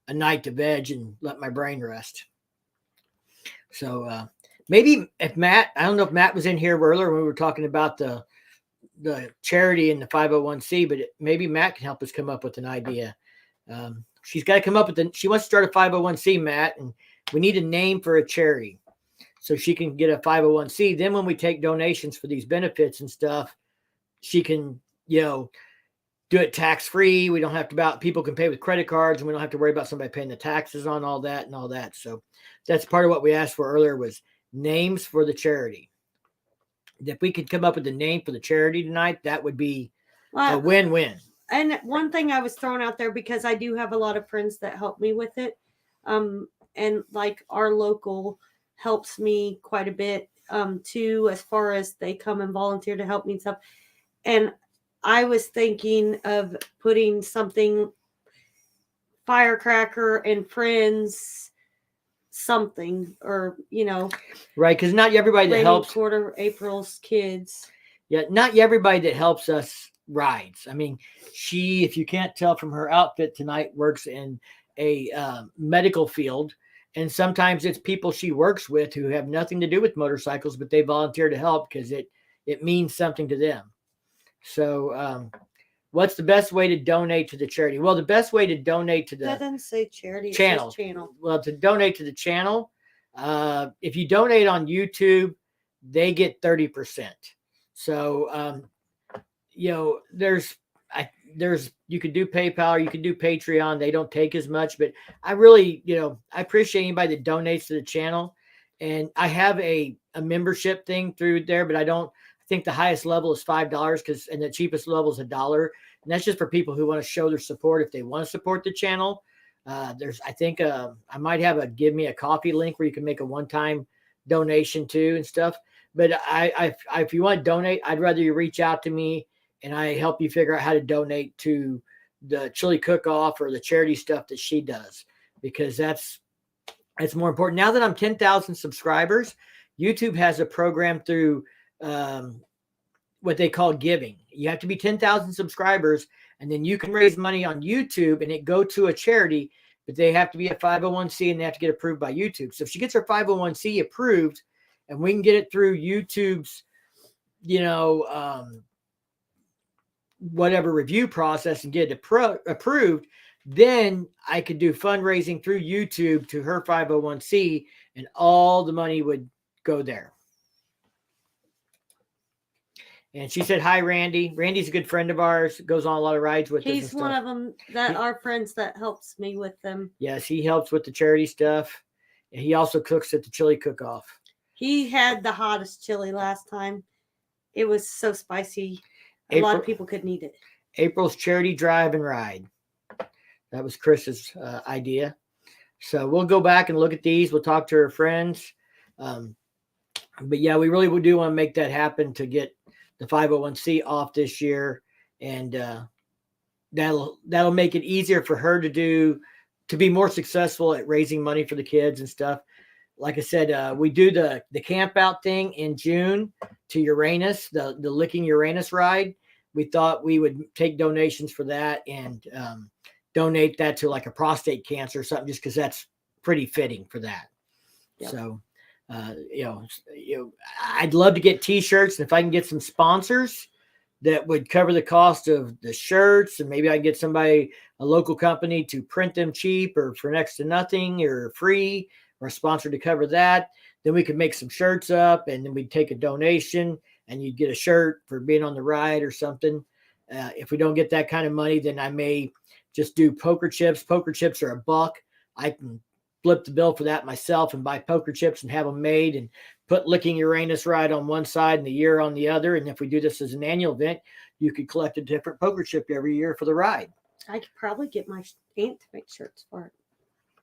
a night to veg and let my brain rest. So maybe if Matt, I don't know if Matt was in here earlier when we were talking about the charity and the 501c, but maybe Matt can help us come up with an idea. She's got to come up with she wants to start a 501c, Matt, and we need a name for a charity so she can get a 501c. Then when we take donations for these benefits and stuff, she can, do it tax free. We don't have to about people can pay with credit cards, and we don't have to worry about somebody paying the taxes on all that and all that. So that's part of what we asked for earlier was names for the charity. If we could come up with a name for the charity tonight, that would be a win-win. And one thing I was throwing out there, because I do have a lot of friends that help me with it, and like our local helps me quite a bit too, as far as they come and volunteer to help me and stuff. And I was thinking of putting something Firecracker and Friends something, or right, because not everybody that helps quarter April's kids. Yeah, not everybody that helps us rides. I mean, she, if you can't tell from her outfit tonight, works in a medical field, and sometimes it's people she works with who have nothing to do with motorcycles, but they volunteer to help because it means something to them. So what's the best way to donate to the charity? Well, the best way to donate to the That doesn't say charity, channel. It says channel. Well, to donate to the channel, if you donate on YouTube, they get 30%. So there's you could do PayPal or you could do Patreon. They don't take as much, but I really, I appreciate anybody that donates to the channel. And I have a membership thing through there, but I think the highest level is $5 and the cheapest level is $1. And that's just for people who want to show their support. If they want to support the channel, I think I might have a give me a coffee link where you can make a one-time donation too and stuff. But if you want to donate, I'd rather you reach out to me and I help you figure out how to donate to the chili cook-off or the charity stuff that she does, because that's more important. Now that I'm 10,000 subscribers, YouTube has a program through what they call giving. You have to be 10,000 subscribers, and then you can raise money on YouTube and it go to a charity, but they have to be a 501c and they have to get approved by YouTube. So if she gets her 501c approved and we can get it through YouTube's, whatever review process and get it approved, then I could do fundraising through YouTube to her 501c and all the money would go there. And she said, hi, Randy. Randy's a good friend of ours. Goes on a lot of rides with us. He's one of them that are friends that helps me with them. Yes, he helps with the charity stuff. And he also cooks at the chili cook-off. He had the hottest chili last time. It was so spicy. A lot of people couldn't eat it. April's charity drive and ride. That was Chris's idea. So we'll go back and look at these. We'll talk to her friends. But yeah, we really do want to make that happen to get the 501c off this year. And that'll make it easier for her to be more successful at raising money for the kids and stuff. Like I said, we do the camp out thing in June to Uranus, the Licking Uranus ride. We thought we would take donations for that and donate that to like a prostate cancer or something, just because that's pretty fitting for that. Yep. So, I'd love to get T-shirts, and if I can get some sponsors that would cover the cost of the shirts, and maybe I can get a local company to print them cheap or for next to nothing or free, or a sponsor to cover that, then we could make some shirts up, and then we'd take a donation and you'd get a shirt for being on the ride or something. If we don't get that kind of money, then I may just do poker chips. Poker chips are $1. I can flip the bill for that myself and buy poker chips and have them made and put Licking Uranus ride on one side and the year on the other. And if we do this as an annual event, you could collect a different poker chip every year for the ride. I could probably get my aunt to make shirts for it.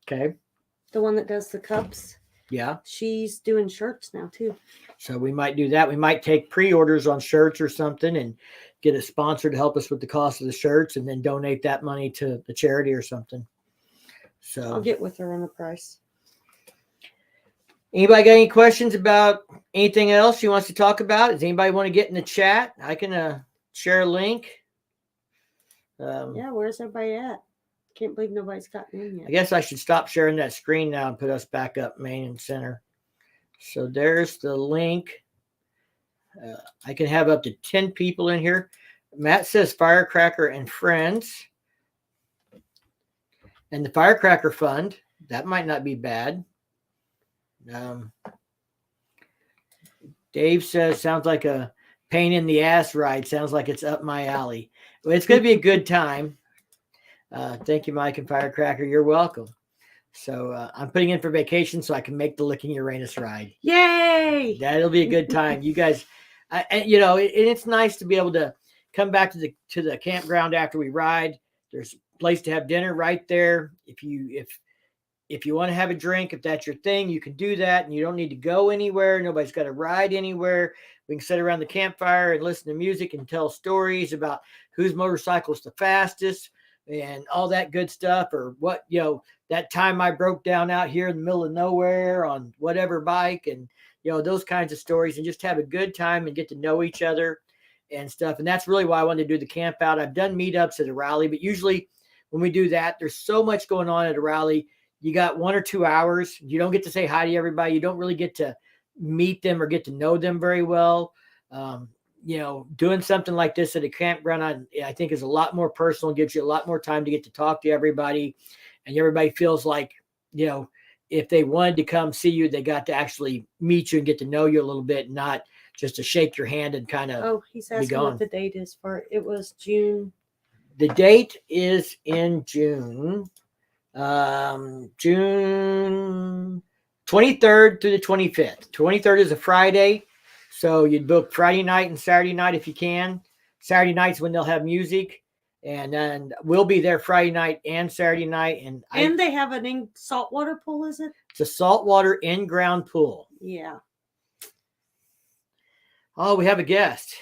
Okay. The one that does the cups. Yeah. She's doing shirts now too. So we might do that. We might take pre-orders on shirts or something and get a sponsor to help us with the cost of the shirts and then donate that money to the charity or something. So I'll get with her on the price. Anybody got any questions about anything else she wants to talk about? Does anybody want to get in the chat? I can share a link. Yeah, where's everybody at? Can't believe nobody's gotten in yet. I guess I should stop sharing that screen now and put us back up main and center. So there's the link. I can have up to 10 people in here. Matt says Firecracker and Friends. And the Firecracker Fund, that might not be bad. Dave says, sounds like a pain in the ass ride. Sounds like it's up my alley. Well, it's going to be a good time. Thank you, Mike and Firecracker. You're welcome. So I'm putting in for vacation so I can make the Licking Uranus ride. Yay! That'll be a good time. You guys, it's nice to be able to come back to the campground after we ride. There's a place to have dinner right there. If you want to have a drink, if that's your thing, you can do that, and you don't need to go anywhere. Nobody's got to ride anywhere. We can sit around the campfire and listen to music and tell stories about whose motorcycle is the fastest and all that good stuff, or what, that time I broke down out here in the middle of nowhere on whatever bike, and those kinds of stories, and just have a good time and get to know each other and stuff. And that's really why I wanted to do the camp out. I've done meetups at a rally, but usually when we do that, there's so much going on at a rally. You got 1 or 2 hours. You don't get to say hi to everybody. You don't really get to meet them or get to know them very well. Doing something like this at a campground, I think is a lot more personal, gives you a lot more time to get to talk to everybody. And everybody feels like, if they wanted to come see you, they got to actually meet you and get to know you a little bit, not just to shake your hand and kind of. Oh, he's asking what the date is for. It was June. The date is in June. June 23rd through the 25th. 23rd is a Friday, so you'd book Friday night and Saturday night if you can. Saturday night's when they'll have music, and then we'll be there Friday night and Saturday night. And they have an saltwater pool, is it? It's a saltwater in-ground pool. Yeah. Oh, we have a guest.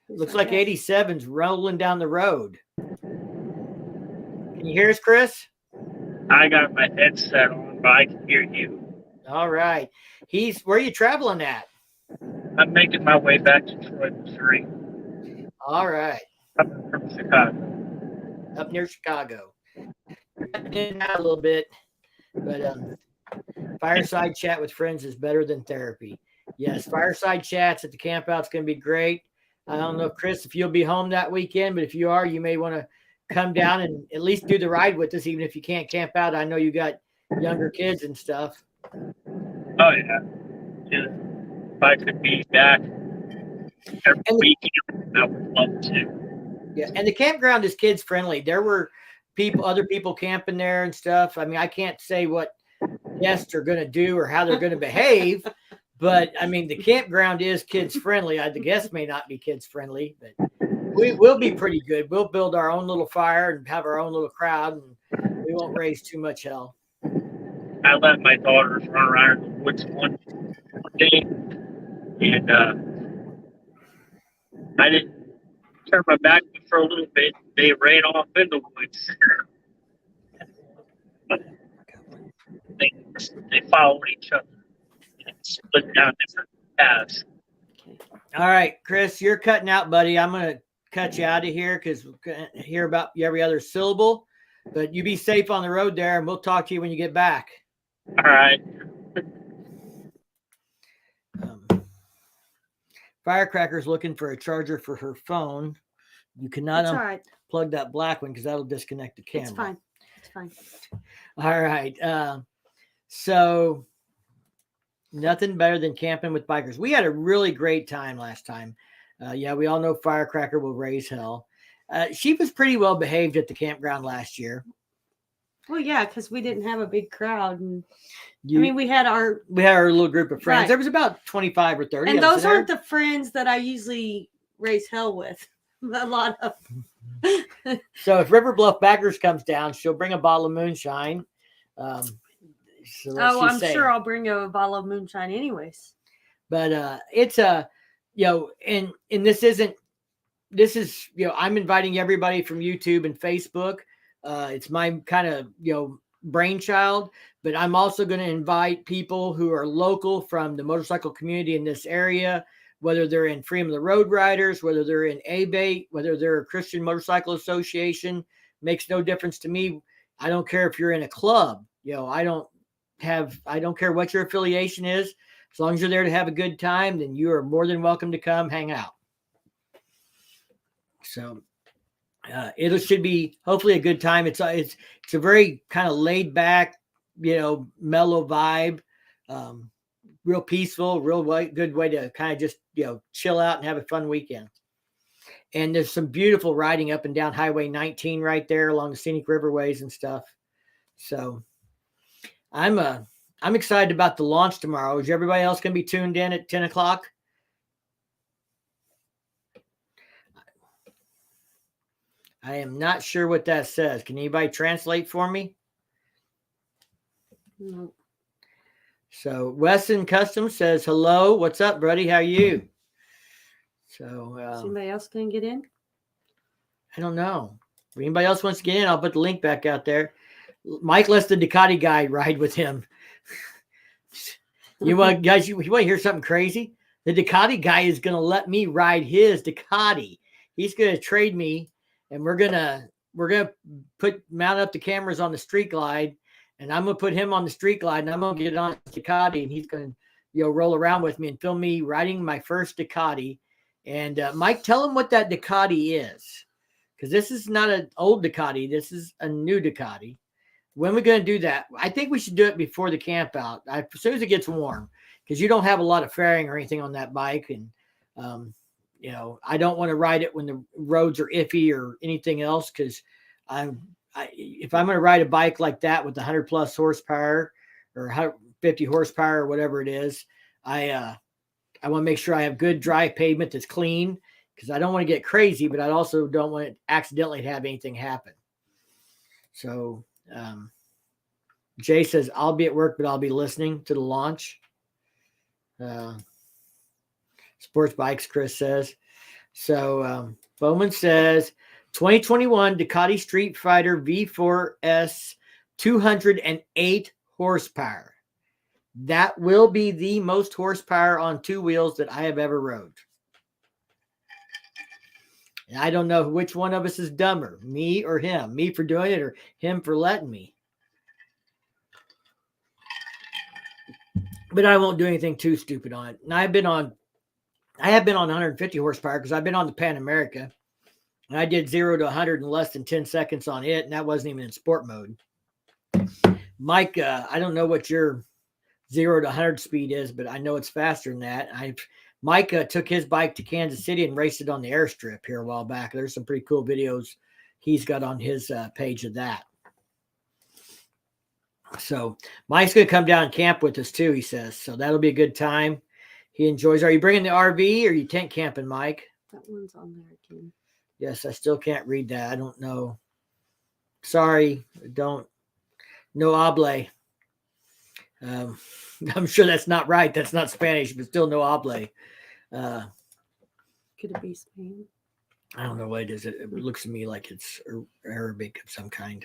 Looks like 87's rolling down the road. Can you hear us, Chris? I got my headset on, but I can hear you. All right. Where are you traveling at? I'm making my way back to Troy, Missouri. All right. I'm from Chicago. Up near Chicago. In and out a little bit, but fireside chat with friends is better than therapy. Yes, fireside chats at the campout's going to be great. I don't know, Chris, if you'll be home that weekend, but if you are, you may want to come down and at least do the ride with us, even if you can't camp out. I know you got younger kids and stuff. Oh, yeah. If I could be back every weekend, I would love to. Yeah, and the campground is kids friendly. There were other people camping there and stuff. I mean, I can't say what guests are going to do or how they're going to behave, but I mean, the campground is kids friendly. The guests may not be kids friendly, but we'll be pretty good. We'll build our own little fire and have our own little crowd, and we won't raise too much hell. I let my daughters run around in the woods one day, and I didn't turn my back for a little bit. They ran off in the woods. They followed each other and split down different paths. All right, Chris, you're cutting out, buddy. I'm going to cut you out of here because we're going to hear about every other syllable. But you be safe on the road there, and we'll talk to you when you get back. All right. Firecracker's looking for a charger for her phone. You cannot unplug that black one because that'll disconnect the camera. It's fine. All right. So nothing better than camping with bikers. We had a really great time last time. We all know Firecracker will raise hell. She was pretty well behaved at the campground last year. Well, yeah, because we didn't have a big crowd, and we had our little group of friends. Right. There was about 25 or 30. And those aren't the friends that I usually raise hell with. A lot of. So if River Bluff Backers comes down, she'll bring a bottle of moonshine. I'm sure I'll bring a bottle of moonshine anyways. But it's and this is I'm inviting everybody from YouTube and Facebook. It's my kind of brainchild, but I'm also going to invite people who are local from the motorcycle community in this area, whether they're in Freedom of the Road Riders, whether they're in ABATE, whether they're a Christian Motorcycle Association, makes no difference to me. I don't care if you're in a club. I don't care what your affiliation is. As long as you're there to have a good time, then you are more than welcome to come hang out. So it should be hopefully a good time. It's a very kind of laid back, mellow vibe, real peaceful, real good way to kind of just chill out and have a fun weekend. And there's some beautiful riding up and down Highway 19 right there along the scenic riverways and stuff. So I'm excited about the launch tomorrow. Is everybody else going to be tuned in at 10 o'clock? I am not sure what that says. Can anybody translate for me? No. So Weston Custom says, hello, what's up, buddy? How are you? So Is anybody else gonna get in? I don't know. If anybody else wants to get in, I'll put the link back out there. Mike lets the Ducati guy ride with him. You want guys, you want to hear something crazy? The Ducati guy is going to let me ride his Ducati. He's going to trade me, and we're gonna mount up the cameras on the Street Glide, and I'm gonna put him on the Street Glide, and I'm gonna get on Ducati, and he's gonna roll around with me and film me riding my first Ducati. And Mike, tell him what that Ducati is, because this is not an old Ducati. This is a new Ducati. When we're going to do that, I think we should do it before the camp out, as soon as it gets warm, because you don't have a lot of fairing or anything on that bike. And, I don't want to ride it when the roads are iffy or anything else, because if I'm going to ride a bike like that with 100 plus horsepower or 150 horsepower or whatever it is, I want to make sure I have good dry pavement that's clean, because I don't want to get crazy, but I also don't want to accidentally have anything happen. So, Jay says, I'll be at work, but I'll be listening to the launch. Sports Bikes, Chris says. So Bowman says 2021 Ducati Street Fighter V4S 208 horsepower. That will be the most horsepower on two wheels that I have ever rode. And I don't know which one of us is dumber, me or him, me for doing it or him for letting me. But I won't do anything too stupid on it. And I have been on 150 horsepower because I've been on the Pan America. And I did 0 to 100 in less than 10 seconds on it. And that wasn't even in sport mode. Mike, I don't know what your 0 to 100 speed is, but I know it's faster than that. Mike took his bike to Kansas City and raced it on the airstrip here a while back. There's some pretty cool videos he's got on his page of that. So Mike's going to come down and camp with us too, he says. So that'll be a good time. He enjoys. Are you bringing the RV or are you tent camping, Mike? That one's on there again. Yes, I still can't read that. I don't know. Sorry, don't. No hable. I'm sure that's not right. That's not Spanish, but still no hable. Could it be Spain? I don't know what it is. It looks to me like it's Arabic of some kind,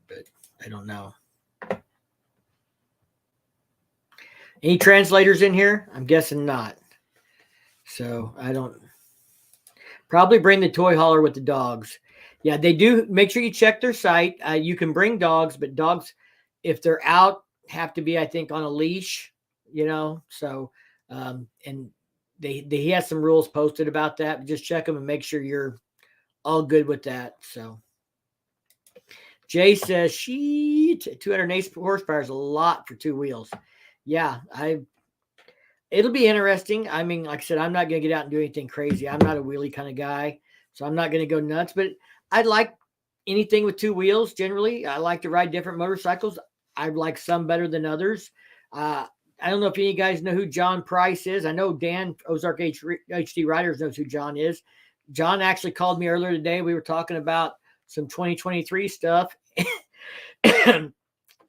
but I don't know. Any translators in here? I'm guessing not. So I don't. Probably bring the toy hauler with the dogs. Yeah, they do. Make sure you check their site. You can bring dogs, but dogs, if they're out, have to be, I think, on a leash, So, and he has some rules posted about that. But just check them and make sure you're all good with that. So, Jay says, 208 horsepower is a lot for two wheels. Yeah, it'll be interesting. I mean, like I said, I'm not going to get out and do anything crazy. I'm not a wheelie kind of guy, so I'm not going to go nuts. But I like anything with two wheels. Generally, I like to ride different motorcycles. I like some better than others. I don't know if any of you guys know who John Price is. I know Dan, Ozark HD Riders, knows who John is. John actually called me earlier today. We were talking about some 2023 stuff.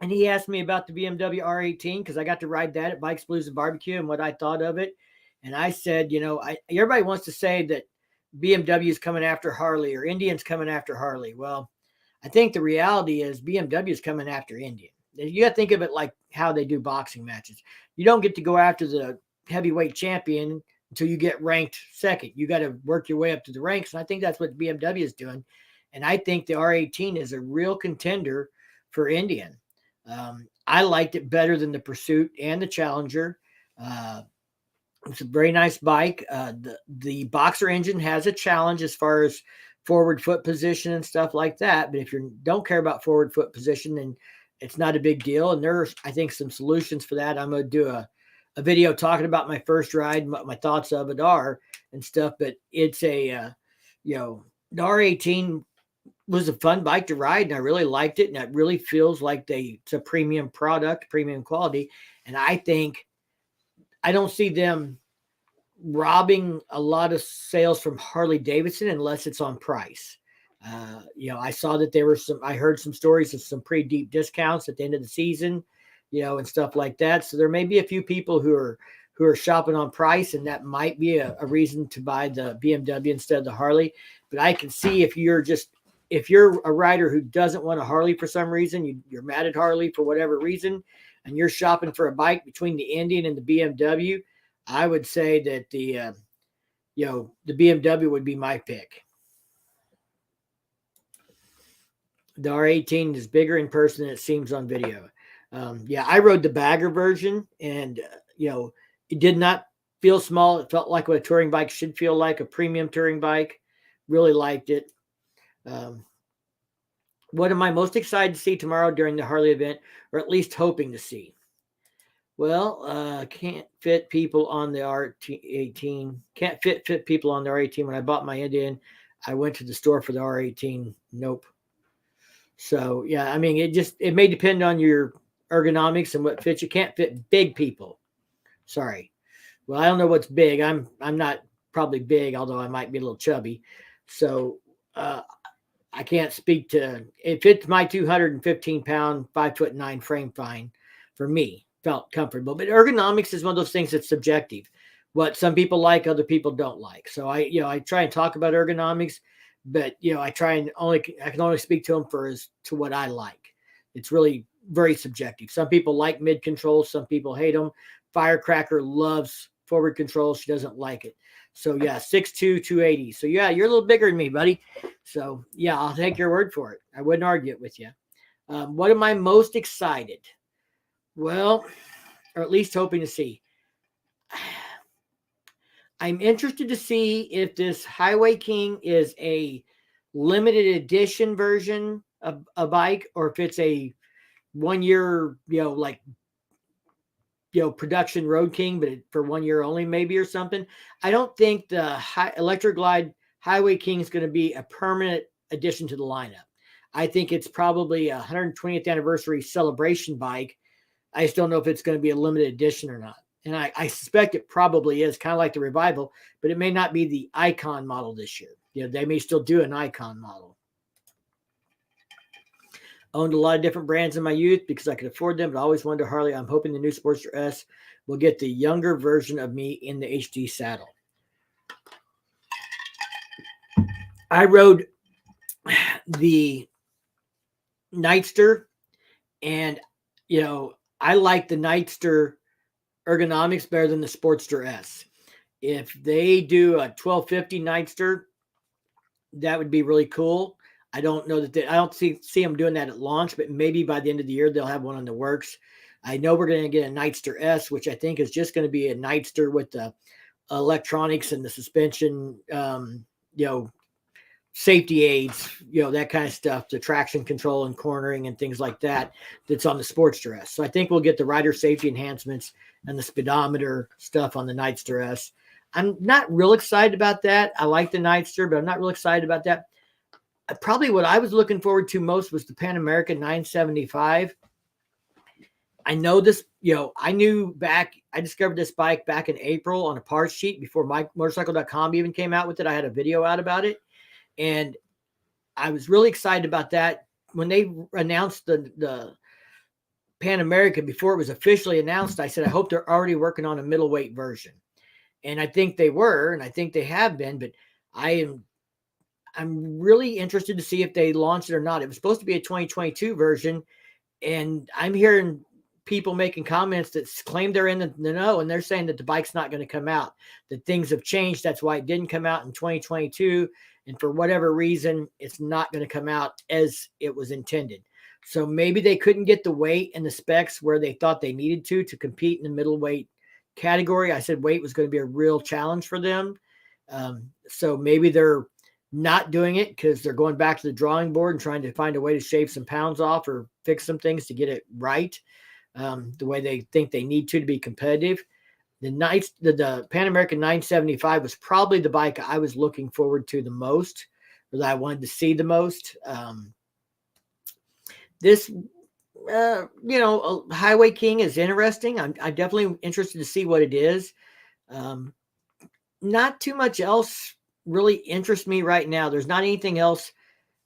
And he asked me about the BMW R18 because I got to ride that at Bikes, Blues, and Barbecue and what I thought of it. And I said, everybody wants to say that BMW is coming after Harley or Indian's coming after Harley. Well, I think the reality is BMW is coming after Indian. You got to think of it like how they do boxing matches. You don't get to go after the heavyweight champion until you get ranked second. You got to work your way up to the ranks. And I think that's what BMW is doing. And I think the R18 is a real contender for Indian. I liked it better than the Pursuit and the Challenger. It's a very nice bike. The Boxer engine has a challenge as far as forward foot position and stuff like that. But if you don't care about forward foot position, then it's not a big deal. And there's, I think, some solutions for that. I'm going to do a video talking about my first ride, what my thoughts of it are and stuff. But it's the R18 was a fun bike to ride, and I really liked it. And it really feels like it's a premium product, premium quality. And I think I don't see them robbing a lot of sales from Harley Davidson unless it's on price. I saw that I heard some stories of some pretty deep discounts at the end of the season, and stuff like that. So there may be a few people who are shopping on price, and that might be a reason to buy the BMW instead of the Harley. But I can see if you're a rider who doesn't want a Harley for some reason, you're mad at Harley for whatever reason, and you're shopping for a bike between the Indian and the BMW, I would say that the BMW would be my pick. The R18 is bigger in person than it seems on video. I rode the bagger version, and it did not feel small. It felt like what a touring bike should feel like, a premium touring bike. Really liked it. What am I most excited to see tomorrow during the Harley event, or at least hoping to see? Well, can't fit people on the R18. Can't fit people on the R18. When I bought my Indian, I went to the store for the R18. Nope. So yeah, I mean, it may depend on your ergonomics and what fits. You can't fit big people. Sorry. Well, I don't know what's big. I'm not probably big, although I might be a little chubby. So I can't speak to it. Fits my 215-pound, 5'9" frame fine for me. Felt comfortable, but ergonomics is one of those things that's subjective. What some people like, other people don't like. So I try and talk about ergonomics, but I can only speak to them to what I like. It's really very subjective. Some people like mid controls, some people hate them. Firecracker loves forward control. She doesn't like it. So yeah, 6'2", 280. So yeah, you're a little bigger than me, buddy. So yeah, I'll take your word for it. I wouldn't argue it with you. What am I most excited? Well, or at least hoping to see. I'm interested to see if this Highway King is a limited edition version of a bike, or if it's a 1 year, production Road King, but for 1 year only, maybe, or something. I don't think the Electric Glide Highway King is going to be a permanent addition to the lineup. I think it's probably a 120th anniversary celebration bike. I just don't know if it's going to be a limited edition or not. And I suspect it probably is, kind of like the Revival, but it may not be the Icon model this year. They may still do an Icon model. Owned a lot of different brands in my youth because I could afford them, but I always wanted a Harley. I'm hoping the new Sportster S will get the younger version of me in the HD saddle. I rode the Nightster, and I like the Nightster ergonomics better than the Sportster S. If they do a 1250 Nightster, that would be really cool. I don't know that I don't see them doing that at launch, but maybe by the end of the year they'll have one in the works. I know we're going to get a Nightster S, which I think is just going to be a Nightster with the electronics and the suspension, safety aids, that kind of stuff, the traction control and cornering and things like that, that's on the Sportster S. So I think we'll get the rider safety enhancements and the speedometer stuff on the Nightster S. I'm not real excited about that. I like the Nightster, but I'm not real excited about that. Probably what I was looking forward to most was the Pan America 975. I know this, I discovered this bike back in April on a parts sheet before motorcycle.com even came out with it. I had a video out about it. And I was really excited about that. When they announced the Pan America, before it was officially announced, I said, I hope they're already working on a middleweight version. And I think they were, and I think they have been, but I'm really interested to see if they launched it or not. It was supposed to be a 2022 version, and I'm hearing people making comments that claim they're in the know, and they're saying that the bike's not going to come out, that things have changed. That's why it didn't come out in 2022. And for whatever reason, it's not going to come out as it was intended. So maybe they couldn't get the weight and the specs where they thought they needed to compete in the middleweight category. I said weight was going to be a real challenge for them. So maybe they're not doing it because they're going back to the drawing board and trying to find a way to shave some pounds off or fix some things to get it right, the way they think they need to be competitive. the Pan American 975 was probably the bike I was looking forward to the most, or that I wanted to see the most. This, Highway King is interesting. I'm definitely interested to see what it is. Not too much else really interests me right now. There's not anything else.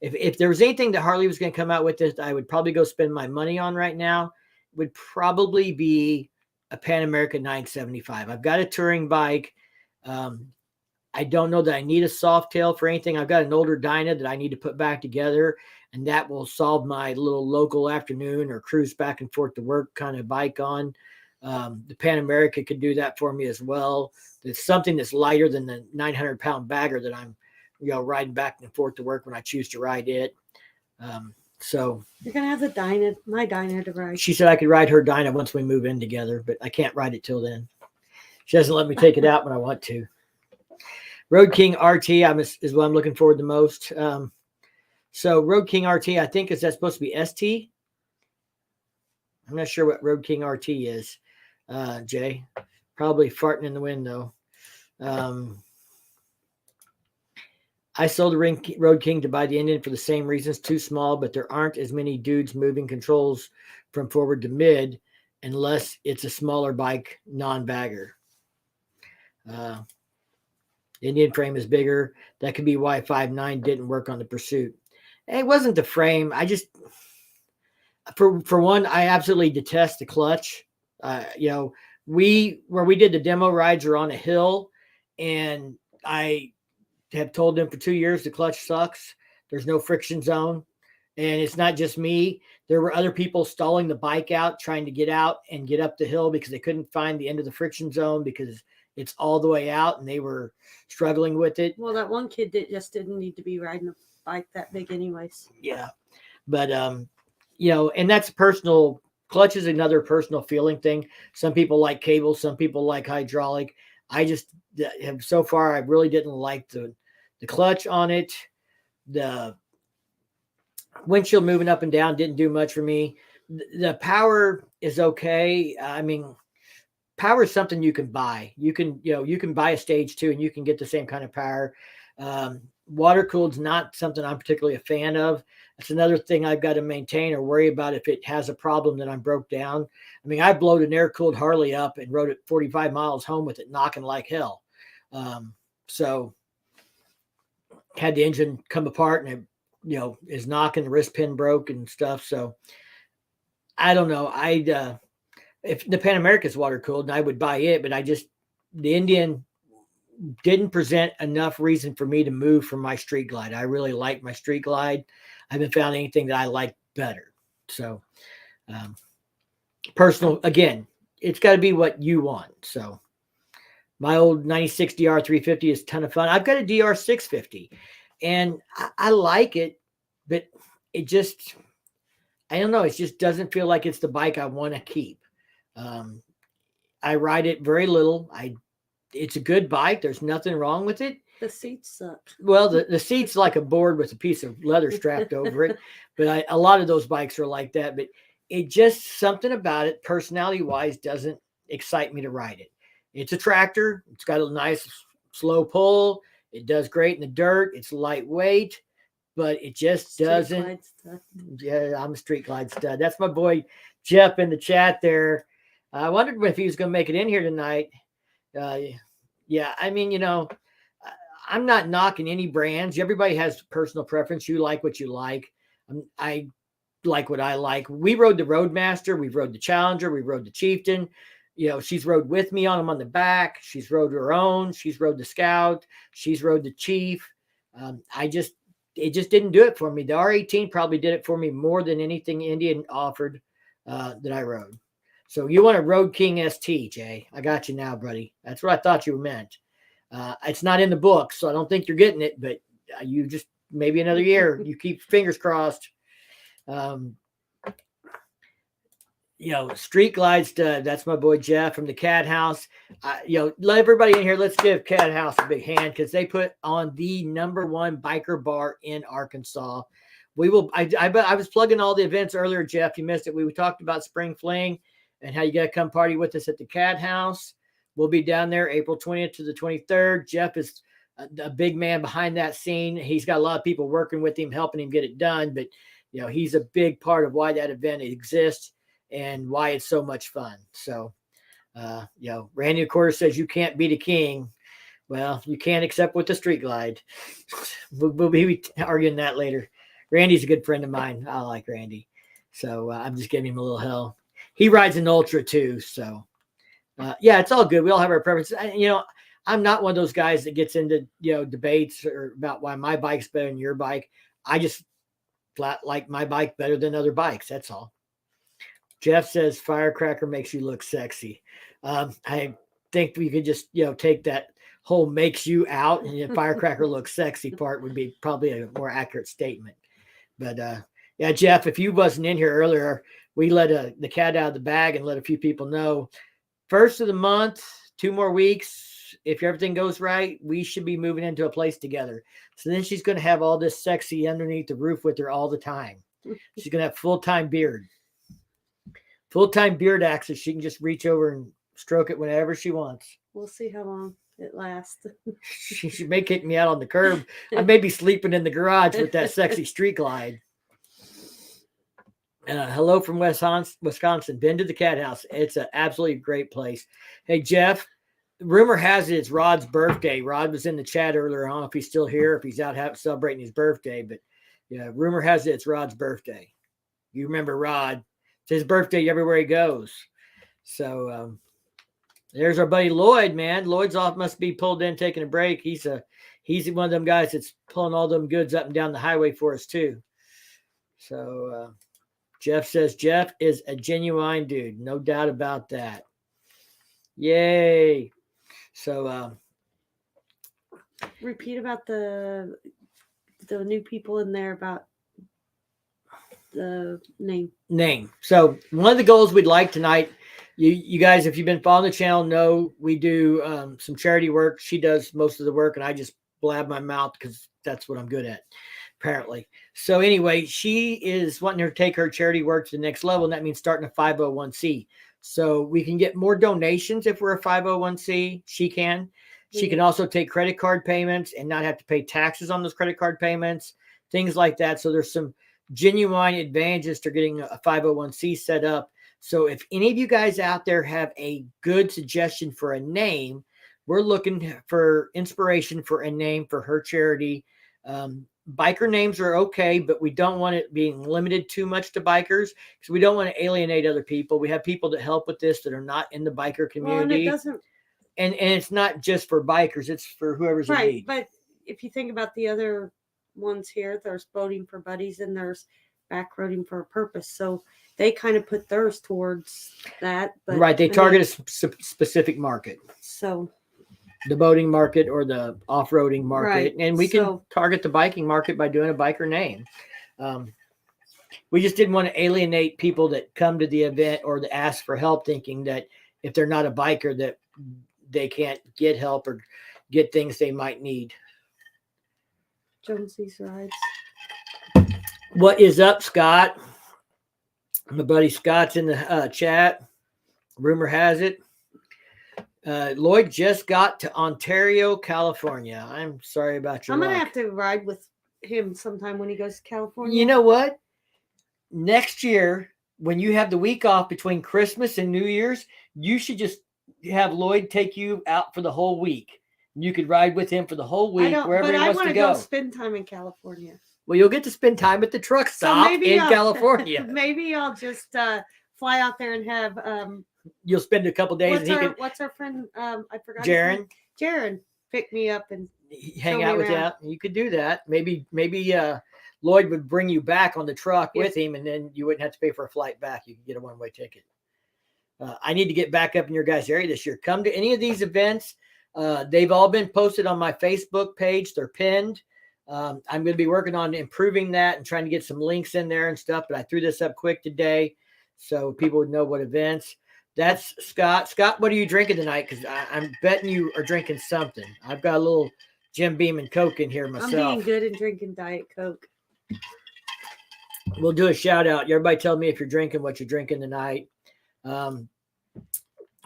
If there was anything that Harley was going to come out with that I would probably go spend my money on right now, would probably be a Pan America 975. I've got a touring bike. I don't know that I need a soft tail for anything. I've got an older Dyna that I need to put back together, and that will solve my little local afternoon or cruise back and forth to work kind of bike on. The Pan America could do that for me as well. It's something that's lighter than the 900-pound bagger that I'm, riding back and forth to work when I choose to ride it. So You're gonna have my Dyna to ride. she said I could ride her Dyna once we move in together, but I can't ride it till then. She doesn't let me take it out when I want to. Road King RT is what I'm looking forward to most. So Road King RT, I think is that supposed to be ST? I'm not sure what Road King RT is, Jay. Probably farting in the wind though. I sold the Road King to buy the Indian for the same reasons. Too small, but there aren't as many dudes moving controls from forward to mid unless it's a smaller bike, non-bagger. Indian frame is bigger. That could be why 5.9 didn't work on the Pursuit. It wasn't the frame. I just, for one, I absolutely detest the clutch. Where we did the demo rides are on a hill, and I have told them for 2 years the clutch sucks. There's no friction zone, and it's not just me. There were other people stalling the bike out, trying to get out and get up the hill because they couldn't find the end of the friction zone because it's all the way out, and they were struggling with it. Well, that one kid just didn't need to be riding a bike that big anyways. Yeah. But, and that's personal. Clutch is another personal feeling thing. Some people like cable. Some people like hydraulic. I just have so far, I really didn't like the clutch on it. The windshield moving up and down didn't do much for me. The power is okay. I mean, power is something you can buy. You can buy a stage 2 and you can get the same kind of power. Water cooled is not something I'm particularly a fan of. That's another thing I've got to maintain or worry about if it has a problem that I'm broke down. I mean, I blowed an air cooled Harley up and rode it 45 miles home with it knocking like hell. So had the engine come apart and it, is knocking, the wrist pin broke and stuff. So I don't know. If the Pan America is water cooled, I would buy it, but the Indian didn't present enough reason for me to move from my Street Glide. I really like my Street Glide. I haven't found anything that I like better. So personal, again, it's got to be what you want. So my old 96 DR 350 is a ton of fun. I've got a DR 650 and I like it, but it just, I don't know. It just doesn't feel like it's the bike I want to keep. I ride it very little. It's a good bike. There's nothing wrong with it. The seats suck. Well, the seat's like a board with a piece of leather strapped over it. But a lot of those bikes are like that. But it just, something about it, personality-wise, doesn't excite me to ride it. It's a tractor. It's got a nice slow pull. It does great in the dirt. It's lightweight. But it just doesn't. Yeah, I'm a Street Glide stud. That's my boy Jeff in the chat there. I wondered if he was going to make it in here tonight. Yeah, I mean, I'm not knocking any brands. Everybody has personal preference. You like what you like. I like what I like. We rode the Roadmaster. We rode the Challenger. We rode the Chieftain. She's rode with me on them on the back. She's rode her own. She's rode the Scout. She's rode the Chief. It just didn't do it for me. The R18 probably did it for me more than anything Indian offered that I rode. So you want a Road King ST, Jay? I got you now, buddy. That's what I thought you meant. It's not in the book, so I don't think you're getting it, but you just, maybe another year. You keep fingers crossed. Street Glide stud. That's my boy Jeff from the Cat House. Let everybody in here. Let's give Cat House a big hand because they put on the #1 biker bar in Arkansas. We will. I was plugging all the events earlier, Jeff. You missed it. We talked about Spring Fling and how you got to come party with us at the Cat House. We'll be down there April 20th to the 23rd. Jeff is a big man behind that scene. He's got a lot of people working with him, helping him get it done. But, he's a big part of why that event exists and why it's so much fun. So, Randy, of course, says you can't beat a king. Well, you can't except with the street glide. We'll be arguing that later. Randy's a good friend of mine. I like Randy. So I'm just giving him a little hell. He rides an ultra too. So, it's all good. We all have our preferences. I'm not one of those guys that gets into, debates or about why my bike's better than your bike. I just flat like my bike better than other bikes. That's all. Jeff says firecracker makes you look sexy. I think we could just, take that whole makes you out and the firecracker looks sexy part would be probably a more accurate statement. But Jeff, if you wasn't in here earlier, we let the cat out of the bag and let a few people know. First of the month, 2 more weeks. If everything goes right, we should be moving into a place together. So then she's going to have all this sexy underneath the roof with her all the time. She's going to have full-time beard. Full-time beard access. She can just reach over and stroke it whenever she wants. We'll see how long it lasts. She may kick me out on the curb. I may be sleeping in the garage with that sexy street glide. Hello from Wisconsin. Been to the Cat House. It's an absolutely great place. Hey, Jeff, rumor has it it's Rod's birthday. Rod was in the chat earlier. I don't know if he's still here, if he's out celebrating his birthday. But, rumor has it it's Rod's birthday. You remember Rod. It's his birthday everywhere he goes. So, there's our buddy Lloyd, man. Lloyd's must be pulled in, taking a break. He's one of them guys that's pulling all them goods up and down the highway for us too. So Jeff says Jeff is a genuine dude, no doubt about that. Yay! So repeat about the new people in there about the name. So one of the goals we'd like tonight. You guys, if you've been following the channel, know we do some charity work. She does most of the work, and I just blab my mouth because that's what I'm good at, apparently. So anyway, she is wanting to take her charity work to the next level, and that means starting a 501c. So we can get more donations if we're a 501c. She can. She can also take credit card payments and not have to pay taxes on those credit card payments, things like that. So there's some genuine advantages to getting a 501c set up. So if any of you guys out there have a good suggestion for a name, we're looking for inspiration for a name for her charity. Biker names are okay, but we don't want it being limited too much to bikers because we don't want to alienate other people. We have people that help with this that are not in the biker community. Well, and it's not just for bikers, it's for whoever's in need. But if you think about the other ones here, there's Boating for Buddies and there's Backroading for a Purpose. So they kind of put theirs towards that. But right. They target a specific market. So the boating market or the off-roading market. Right. And we can target the biking market by doing a biker name. We just didn't want to alienate people that come to the event or that ask for help thinking that if they're not a biker that they can't get help or get things they might need. Jonesy's rides. What is up, Scott? My buddy Scott's in the chat. Rumor has it. Lloyd just got to Ontario, California. I'm sorry about your I'm going to luck. have to ride with him sometime when he goes to California. You know what? Next year, when you have the week off between Christmas and New Year's, you should just have Lloyd take you out for the whole week. You could ride with him for the whole week wherever he wants to go. I want to go spend time in California. Well, you'll get to spend time at the truck stop in California. Maybe I'll just fly out there and have. You'll spend a couple days. What's our friend? I forgot. Jaron. Jaron pick me up and hang out with you. You could do that. Maybe Lloyd would bring you back on the truck with him, and then you wouldn't have to pay for a flight back. You could get a one-way ticket. I need to get back up in your guys' area this year. Come to any of these events. They've all been posted on my Facebook page. They're pinned. I'm going to be working on improving that and trying to get some links in there and stuff, but I threw this up quick today so people would know what events. That's Scott. Scott, what are you drinking tonight? Because I'm betting you are drinking something. I've got a little Jim Beam and Coke in here myself. I'm being good and drinking Diet Coke. We'll do a shout out. Everybody tell me if you're drinking what you're drinking tonight.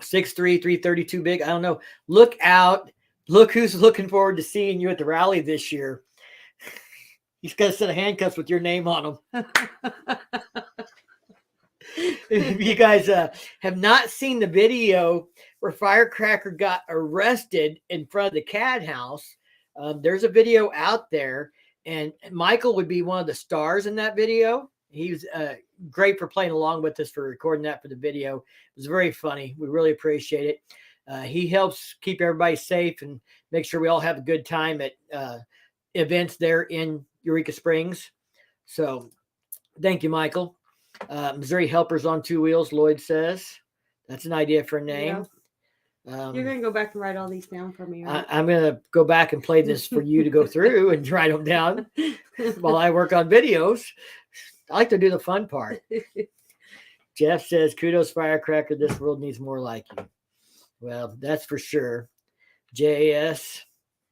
6'3", 332 big. I don't know. Look out. Look who's looking forward to seeing you at the rally this year. He's got a set of handcuffs with your name on them. If you guys have not seen the video where Firecracker got arrested in front of the CAD house, there's a video out there, and Michael would be one of the stars in that video. He was great for playing along with us, for recording that for the video. It was very funny. We really appreciate it. He helps keep everybody safe and make sure we all have a good time at events there in Eureka Springs. So thank you, Michael. Missouri Helpers on Two Wheels, Lloyd says. That's an idea for a name. Yeah. You're going to go back and write all these down for me, right? I'm going to go back and play this for you to go through and write them down while I work on videos. I like to do the fun part. Jeff says, kudos, Firecracker. This world needs more like you. Well, that's for sure. JS,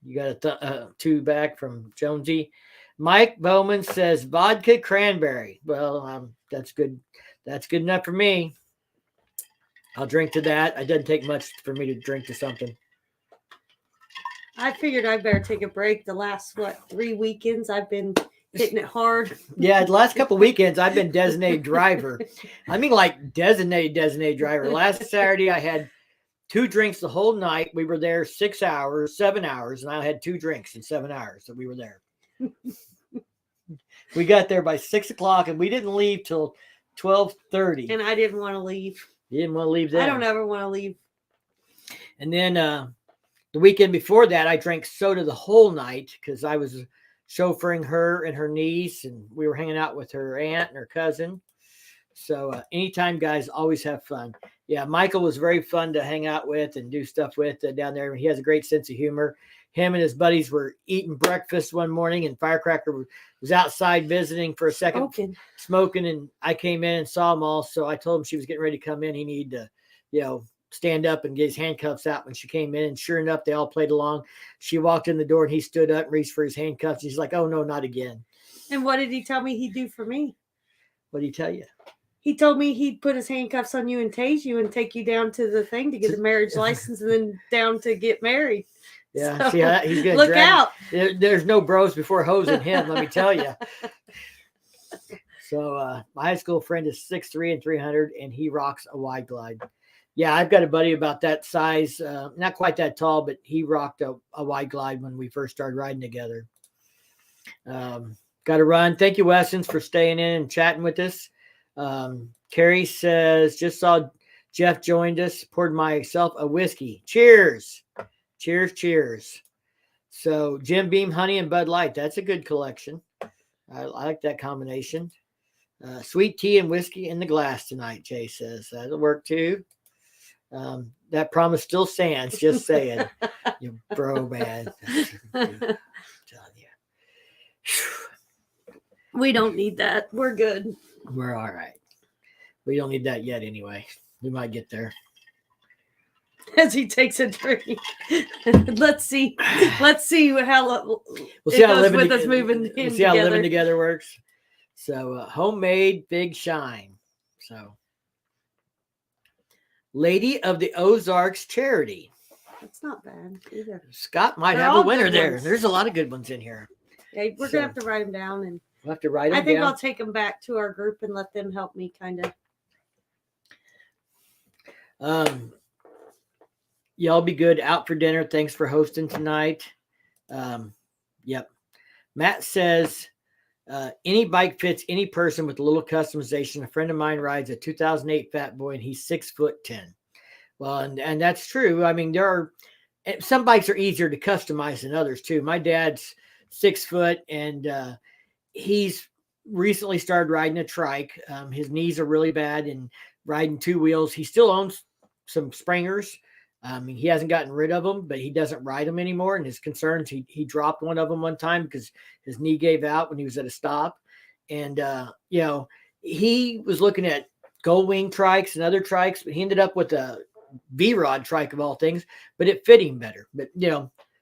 you got a two back from Jonesy. Mike Bowman says, vodka cranberry. Well, that's good. That's good enough for me. I'll drink to that. It doesn't take much for me to drink to something. I figured I better take a break. The last, 3 weekends I've been hitting it hard. Yeah, the last couple of weekends I've been designated driver. I mean, like designated driver. Last Saturday I had 2 drinks the whole night. We were there 7 hours, and I had 2 drinks in 7 hours that we were there. We got there by 6 o'clock, and we didn't leave till 12:30. And I didn't want to leave. You didn't want to leave there. I don't ever want to leave. And then the weekend before that, I drank soda the whole night because I was chauffeuring her and her niece, and we were hanging out with her aunt and her cousin. So anytime, guys, always have fun. Yeah, Michael was very fun to hang out with and do stuff with down there. He has a great sense of humor. Him and his buddies were eating breakfast one morning, and Firecracker was outside visiting for a second, smoking, and I came in and saw them all. So I told him she was getting ready to come in. He needed to, stand up and get his handcuffs out when she came in. And sure enough, they all played along. She walked in the door, and he stood up and reached for his handcuffs. He's like, oh, no, not again. And what did he tell me he'd do for me? What did he tell you? He told me he'd put his handcuffs on you and tase you and take you down to the thing to get the marriage license and then down to get married. Yeah, So, see how he's going to look out. There's no bros before hoes in him, let me tell you. So my high school friend is 6'3" and 300, and he rocks a wide glide. Yeah, I've got a buddy about that size, not quite that tall, but he rocked a wide glide when we first started riding together. Got to run. Thank you, Wessons, for staying in and chatting with us. Carrie says, just saw Jeff joined us, poured myself a whiskey. Cheers. Cheers, cheers. So Jim Beam, honey, and Bud Light. That's a good collection. I like that combination. Sweet tea and whiskey in the glass tonight, Jay says. That'll work too. That promise still stands, just saying. You bro, man. We don't need that. We're good. We're all right. We don't need that yet anyway. We might get there. As he takes a drink. Let's see how We'll see how living together works. So homemade Big Shine. So Lady of the Ozarks charity. That's not bad either. Scott might They're have all a winner good there. ones. There's a lot of good ones in here. Yeah, we're gonna have to write them down, and We'll have to write them I think down. I'll take them back to our group and let them help me kind of. Y'all be good. Out for dinner. Thanks for hosting tonight. Yep. Matt says, any bike fits any person with a little customization. A friend of mine rides a 2008 Fat Boy, and he's 6'10". Well, and that's true. I mean, some bikes are easier to customize than others too. My dad's 6 foot, and he's recently started riding a trike. His knees are really bad, and riding 2 wheels. He still owns some Springers. He hasn't gotten rid of them, but he doesn't ride them anymore. And his concerns, he dropped one of them one time because his knee gave out when he was at a stop. And, he was looking at Gold Wing trikes and other trikes, but he ended up with a V-Rod trike of all things, but it fit him better. But,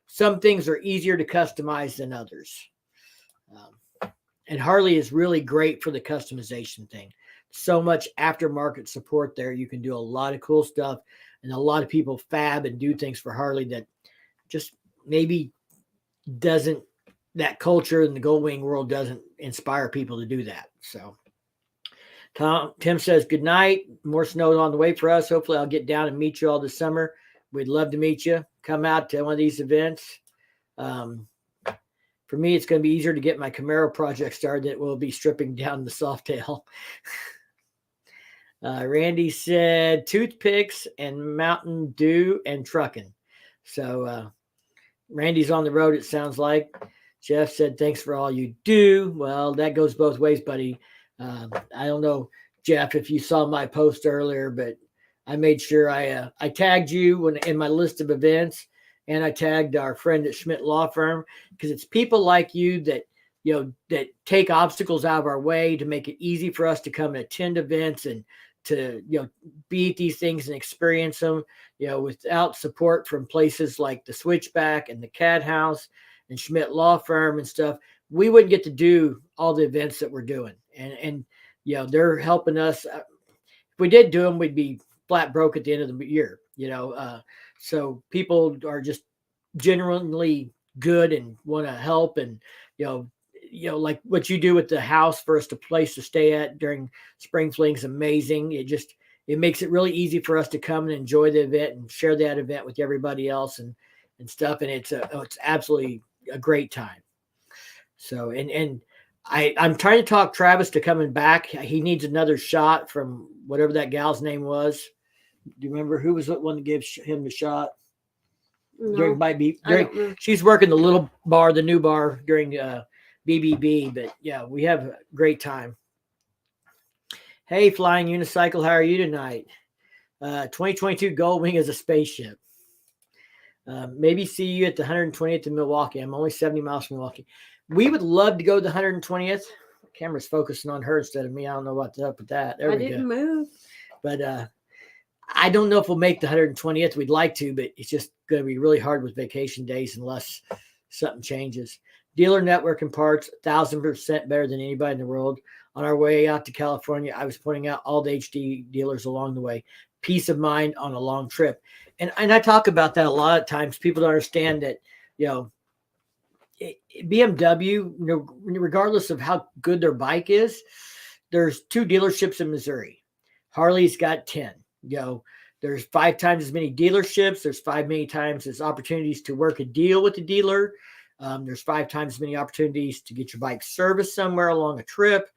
some things are easier to customize than others. And Harley is really great for the customization thing. So much aftermarket support there. You can do a lot of cool stuff. and a lot of people fab and do things for Harley that just maybe doesn't, that culture in the Gold Wing world doesn't inspire people to do that. So Tim says, good night. More snow on the way for us. Hopefully I'll get down and meet you all this summer. We'd love to meet you. Come out to one of these events. For me, it's going to be easier to get my Camaro project started than it will be stripping down the Softail. Randy said toothpicks and Mountain Dew and trucking. So Randy's on the road, it sounds like. Jeff said, thanks for all you do. Well, that goes both ways, buddy. I don't know, Jeff, if you saw my post earlier, but I made sure I tagged you in my list of events. And I tagged our friend at Schmidt Law Firm, because it's people like you that, that take obstacles out of our way to make it easy for us to come and attend events and to, be at these things and experience them, without support from places like the Switchback and the Cat House and Schmidt Law Firm and stuff. We wouldn't get to do all the events that we're doing. And they're helping us. If we did do them, we'd be flat broke at the end of the year, so people are just genuinely good and want to help. And, like what you do with the house for us, a place to stay at during Spring Fling is amazing. It makes it really easy for us to come and enjoy the event and share that event with everybody else and stuff. And it's absolutely a great time. So, and I'm trying to talk Travis to coming back. He needs another shot from whatever that gal's name was. Do you remember who was the one that gave him the shot? No, She's working the little bar, the new bar during BBB. But yeah, we have a great time. Hey, Flying Unicycle, how are you tonight? 2022 Gold Wing is a spaceship. Maybe see you at the 120th in Milwaukee. I'm only 70 miles from Milwaukee. We would love to go to the 120th. The camera's focusing on her instead of me. I don't know what's up with that. There we go. I didn't move. But I don't know if we'll make the 120th. We'd like to, but it's just going to be really hard with vacation days unless something changes. Dealer network and parts, 1,000% better than anybody in the world. On our way out to California, I was pointing out all the HD dealers along the way. Peace of mind on a long trip. And I talk about that a lot of times. People don't understand that, BMW, regardless of how good their bike is, there's 2 dealerships in Missouri. Harley's got 10. There's 5 times as many dealerships. There's 5 many times as opportunities to work a deal with the dealer. There's 5 times as many opportunities to get your bike serviced somewhere along a trip.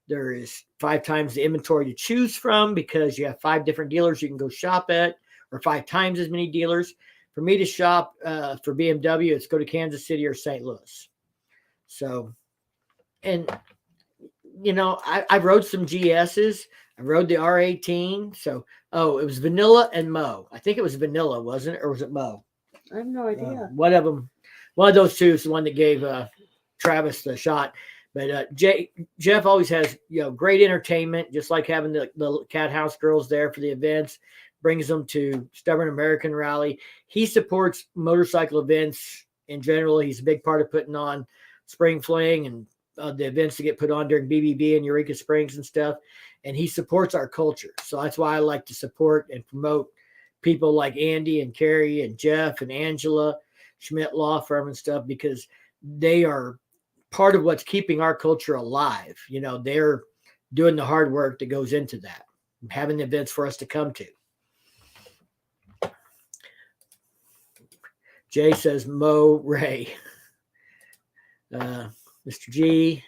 There is 5 times the inventory to choose from because you have 5 different dealers you can go shop at, or 5 times as many dealers. For me to shop for BMW, it's go to Kansas City or St. Louis. So, and, I rode some GSs. I rode the R18. So, it was Vanilla and Mo. I think it was Vanilla, wasn't it? Or was it Mo? I have no idea. One of them, one of those two is the one that gave Travis the shot. But Jeff always has, great entertainment, just like having the Cat House girls there for the events, brings them to Stubborn American Rally. He supports motorcycle events in general. He's a big part of putting on Spring Fling and the events that get put on during BBB and Eureka Springs and stuff. And he supports our culture. So that's why I like to support and promote people like Andy and Carrie and Jeff and Angela, Schmidt Law Firm and stuff, because they are part of what's keeping our culture alive. They're doing the hard work that goes into that, having the events for us to come to. Jay says Mo Ray. Mr. G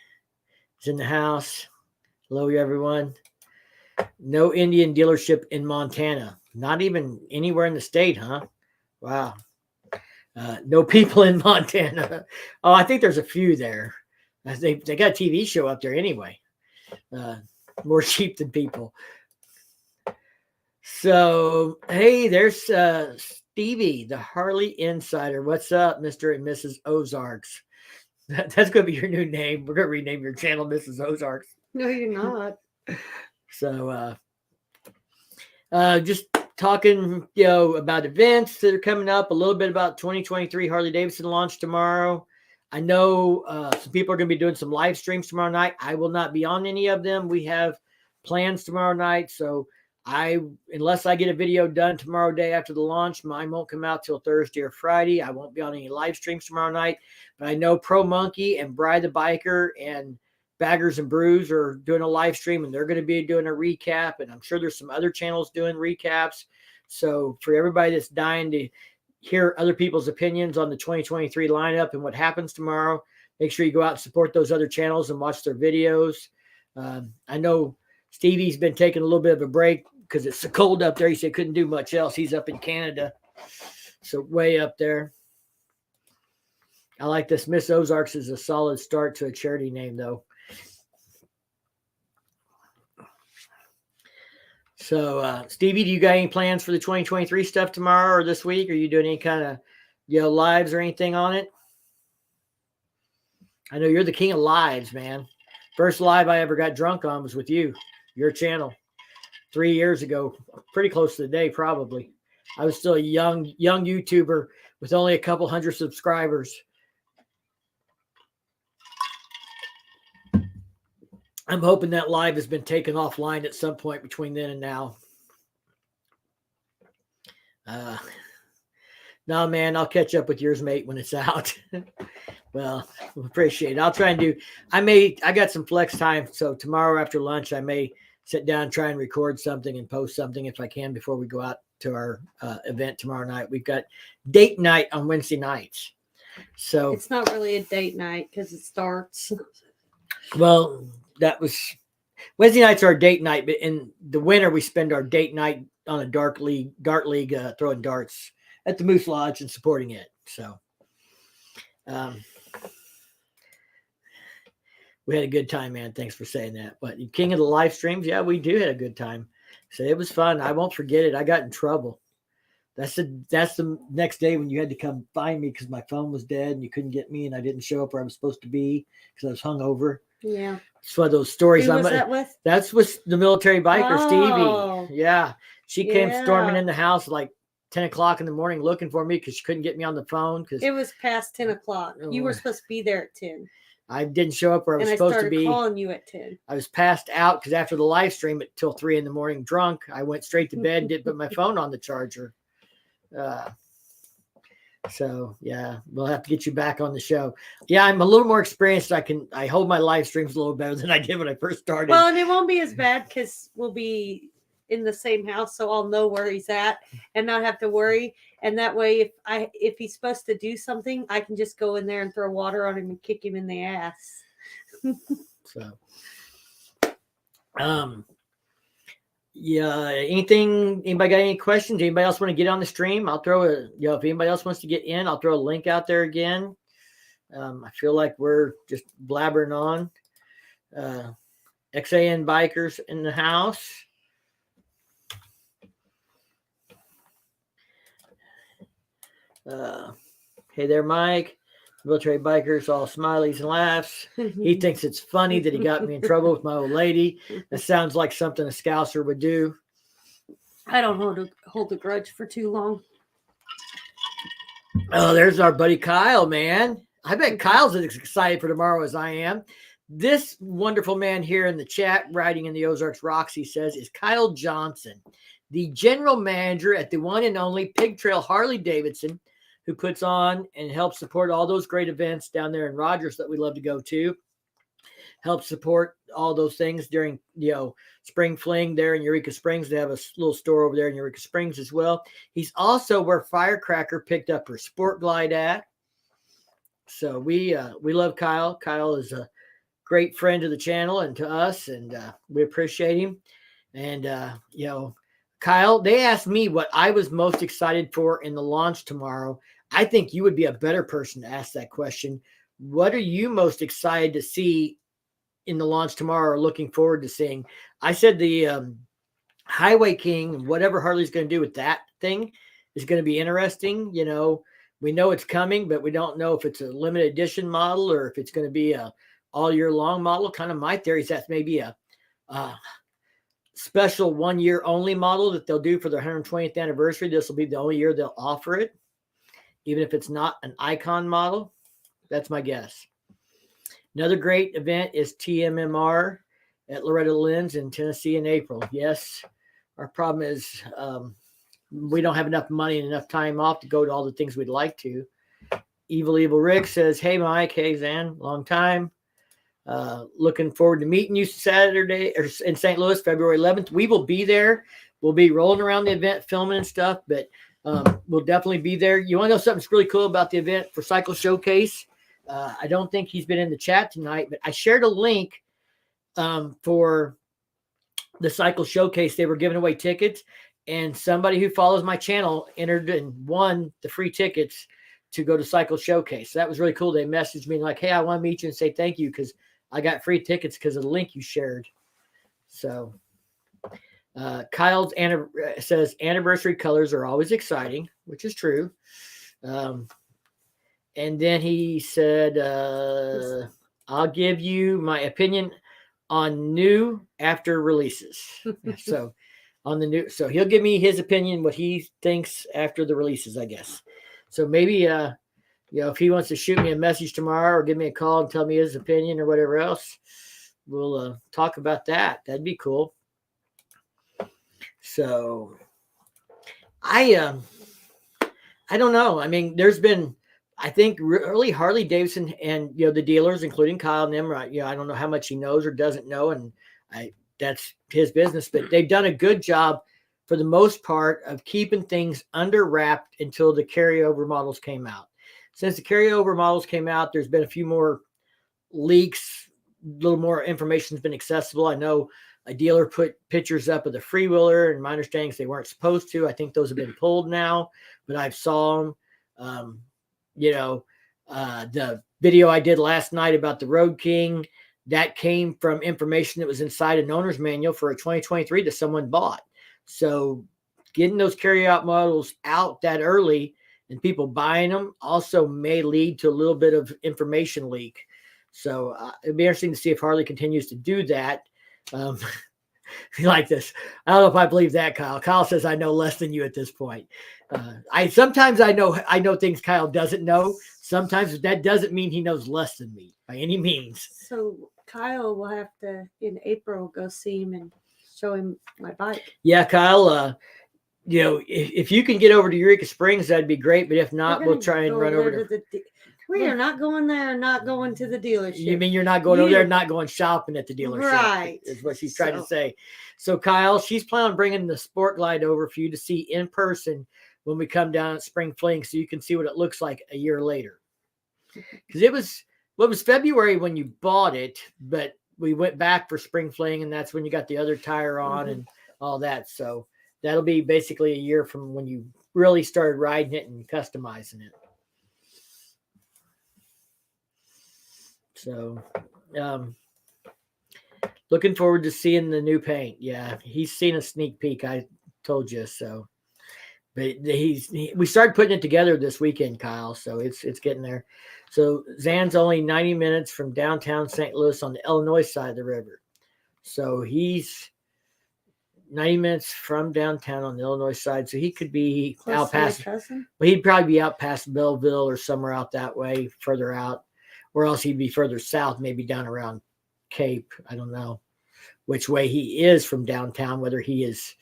is in the house. Hello, everyone. No Indian dealership in Montana. Not even anywhere in the state, huh? Wow. No people in Montana. Oh, I think there's a few there. They got a TV show up there anyway. More sheep than people. So, hey, there's Stevie, the Harley Insider. What's up, Mr. and Mrs. Ozarks? That's going to be your new name. We're going to rename your channel Mrs. Ozarks. No, you're not. So, just talking, about events that are coming up, a little bit about 2023 Harley Davidson launch tomorrow. I know some people are going to be doing some live streams tomorrow night. I will not be on any of them. We have plans tomorrow night, so Unless I get a video done tomorrow day after the launch, mine won't come out till Thursday or Friday. I won't be on any live streams tomorrow night, but I know Pro Monkey and Bry the Biker and Baggers and Brews are doing a live stream, and they're going to be doing a recap. And I'm sure there's some other channels doing recaps. So for everybody that's dying to hear other people's opinions on the 2023 lineup and what happens tomorrow, make sure you go out and support those other channels and watch their videos. I know Stevie's been taking a little bit of a break because it's so cold up there. He said couldn't do much else. He's up in Canada, so way up there. I like this. Miss Ozarks is a solid start to a charity name, though. So, Stevie, do you got any plans for the 2023 stuff tomorrow or this week? Are you doing any kind of, lives or anything on it? I know you're the king of lives, man. First live I ever got drunk on was with you, your channel, 3 years ago, pretty close to the day, probably. I was still a young YouTuber with only a couple hundred subscribers. I'm hoping that live has been taken offline at some point between then and now. No, man, I'll catch up with yours, mate, when it's out. Well, appreciate it. I'll try and I got some flex time. So tomorrow after lunch, I may sit down and try and record something and post something if I can before we go out to our event tomorrow night. We've got date night on Wednesday nights. So It's not really a date night because it starts. Well, that was Wednesday nights are our date night, but in the winter we spend our date night on a dart league, throwing darts at the Moose Lodge and supporting it. So, we had a good time, man. Thanks for saying that. But king of the live streams, yeah, we do had a good time. So it was fun. I won't forget it. I got in trouble. That's the next day when you had to come find me because my phone was dead and you couldn't get me and I didn't show up where I was supposed to be because I was hungover. Yeah. It's one of those stories. Who was that with? That's with the military biker, Oh. Stevie. Yeah. She came storming Yeah. in the house like 10 o'clock in the morning looking for me because she couldn't get me on the phone because It was past 10 o'clock. You were Oh. supposed to be there at 10. I didn't show up where I was And I supposed to started be. calling you at 10. I was passed out because after the live stream at till 3 in the morning drunk, I went straight to bed and didn't put my phone on the charger. So yeah, we'll have to get you back on the show. Yeah, I'm a little more experienced. I hold my live streams a little better than I did when I first started. Well, and it won't be as bad because we'll be in the same house, so I'll know where he's at and not have to worry. And that way, if he's supposed to do something, I can just go in there and throw water on him and kick him in the ass. So, yeah. Anybody got any questions? Anybody else want to get on the stream? I'll throw if anybody else wants to get in, I'll throw a link out there again. I feel like we're just blabbering on. XAN bikers in the house. Hey there, Mike. Military bikers, all smileys and laughs. He thinks it's funny that he got me in trouble with my old lady. That sounds like something a Scouser would do. I don't hold a grudge for too long. Oh, there's our buddy Kyle, man. I bet Kyle's as excited for tomorrow as I am. This wonderful man here in the chat, riding in the Ozarks Rocks, he says, is Kyle Johnson, the general manager at the one and only Pig Trail Harley Davidson, who puts on and helps support all those great events down there in Rogers that we love to go to. Help support all those things during, Spring Fling there in Eureka Springs. They have a little store over there in Eureka Springs as well. He's also where Firecracker picked up her Sport Glide at. So we love Kyle. Kyle is a great friend to the channel and to us, and we appreciate him. And, Kyle, they asked me what I was most excited for in the launch tomorrow. I think you would be a better person to ask that question. What are you most excited to see in the launch tomorrow or looking forward to seeing? I said the Highway King, whatever Harley's going to do with that thing is going to be interesting. We know it's coming, but we don't know if it's a limited edition model or if it's going to be a all year long model. Kind of my theory is that's maybe a special 1 year only model that they'll do for their 120th anniversary. This will be the only year they'll offer it, even if it's not an icon model. That's my guess. Another great event is TMMR at Loretta Lynn's in Tennessee in April. Yes, Our problem is we don't have enough money and enough time off to go to all the things we'd like to. Evil Rick says, "Hey Mike, hey Zan, long time. Looking forward to meeting you Saturday or in St. Louis, February 11th. We will be there. We'll be rolling around the event, filming and stuff, but we'll definitely be there. You want to know something's really cool about the event for Cycle Showcase? I don't think he's been in the chat tonight, but I shared a link for the Cycle Showcase. They were giving away tickets, and somebody who follows my channel entered and won the free tickets to go to Cycle Showcase. So that was really cool. They messaged me like, "Hey, I want to meet you and say thank you because I got free tickets because of the link you shared." So Kyle says anniversary colors are always exciting, which is true. And then he said, "I'll give you my opinion on new after releases." So on the new, so he'll give me his opinion, what he thinks after the releases, I guess. So maybe, if he wants to shoot me a message tomorrow or give me a call and tell me his opinion or whatever else, we'll talk about that. That'd be cool. So I don't know. I mean, there's been, I think really Harley Davidson and, the dealers, including Kyle and them, right? I don't know how much he knows or doesn't know. And that's his business, but they've done a good job for the most part of keeping things under wrapped until the carryover models came out. Since the carryover models came out, there's been a few more leaks, a little more information has been accessible. I know a dealer put pictures up of the freewheeler, and my understanding is they weren't supposed to. I think those have been pulled now, but I've saw them. The video I did last night about the Road King, that came from information that was inside an owner's manual for a 2023 that someone bought. So getting those carryout models out that early and people buying them also may lead to a little bit of information leak. So it'd be interesting to see if Harley continues to do that. Like this. I don't know if I believe that, Kyle. Kyle says I know less than you at this point. Sometimes I know things Kyle doesn't know. Sometimes that doesn't mean he knows less than me by any means. So Kyle will have to in April go see him and show him my bike. Yeah, Kyle. If you can get over to Eureka Springs, that'd be great. But if not, we'll try and run over to we are not going there, not going to the dealership. You mean you're not going over there, not going shopping at the dealership? Right. Is what she's trying to say. So, Kyle, she's planning on bringing the Sport Glide over for you to see in person when we come down at Spring Fling so you can see what it looks like a year later. Because it was February when you bought it, but we went back for Spring Fling, and that's when you got the other tire on and all that. So that'll be basically a year from when you really started riding it and customizing it. So, looking forward to seeing the new paint. Yeah, he's seen a sneak peek. I told you so. But we started putting it together this weekend, Kyle. So it's getting there. So Zan's only 90 minutes from downtown St. Louis on the Illinois side of the river. So he's 90 minutes from downtown on the Illinois side. So he could be out past. Well, he'd probably be out past Belleville or somewhere out that way, further out. Or else he'd be further south, maybe down around Cape. I don't know which way he is from downtown, whether he is,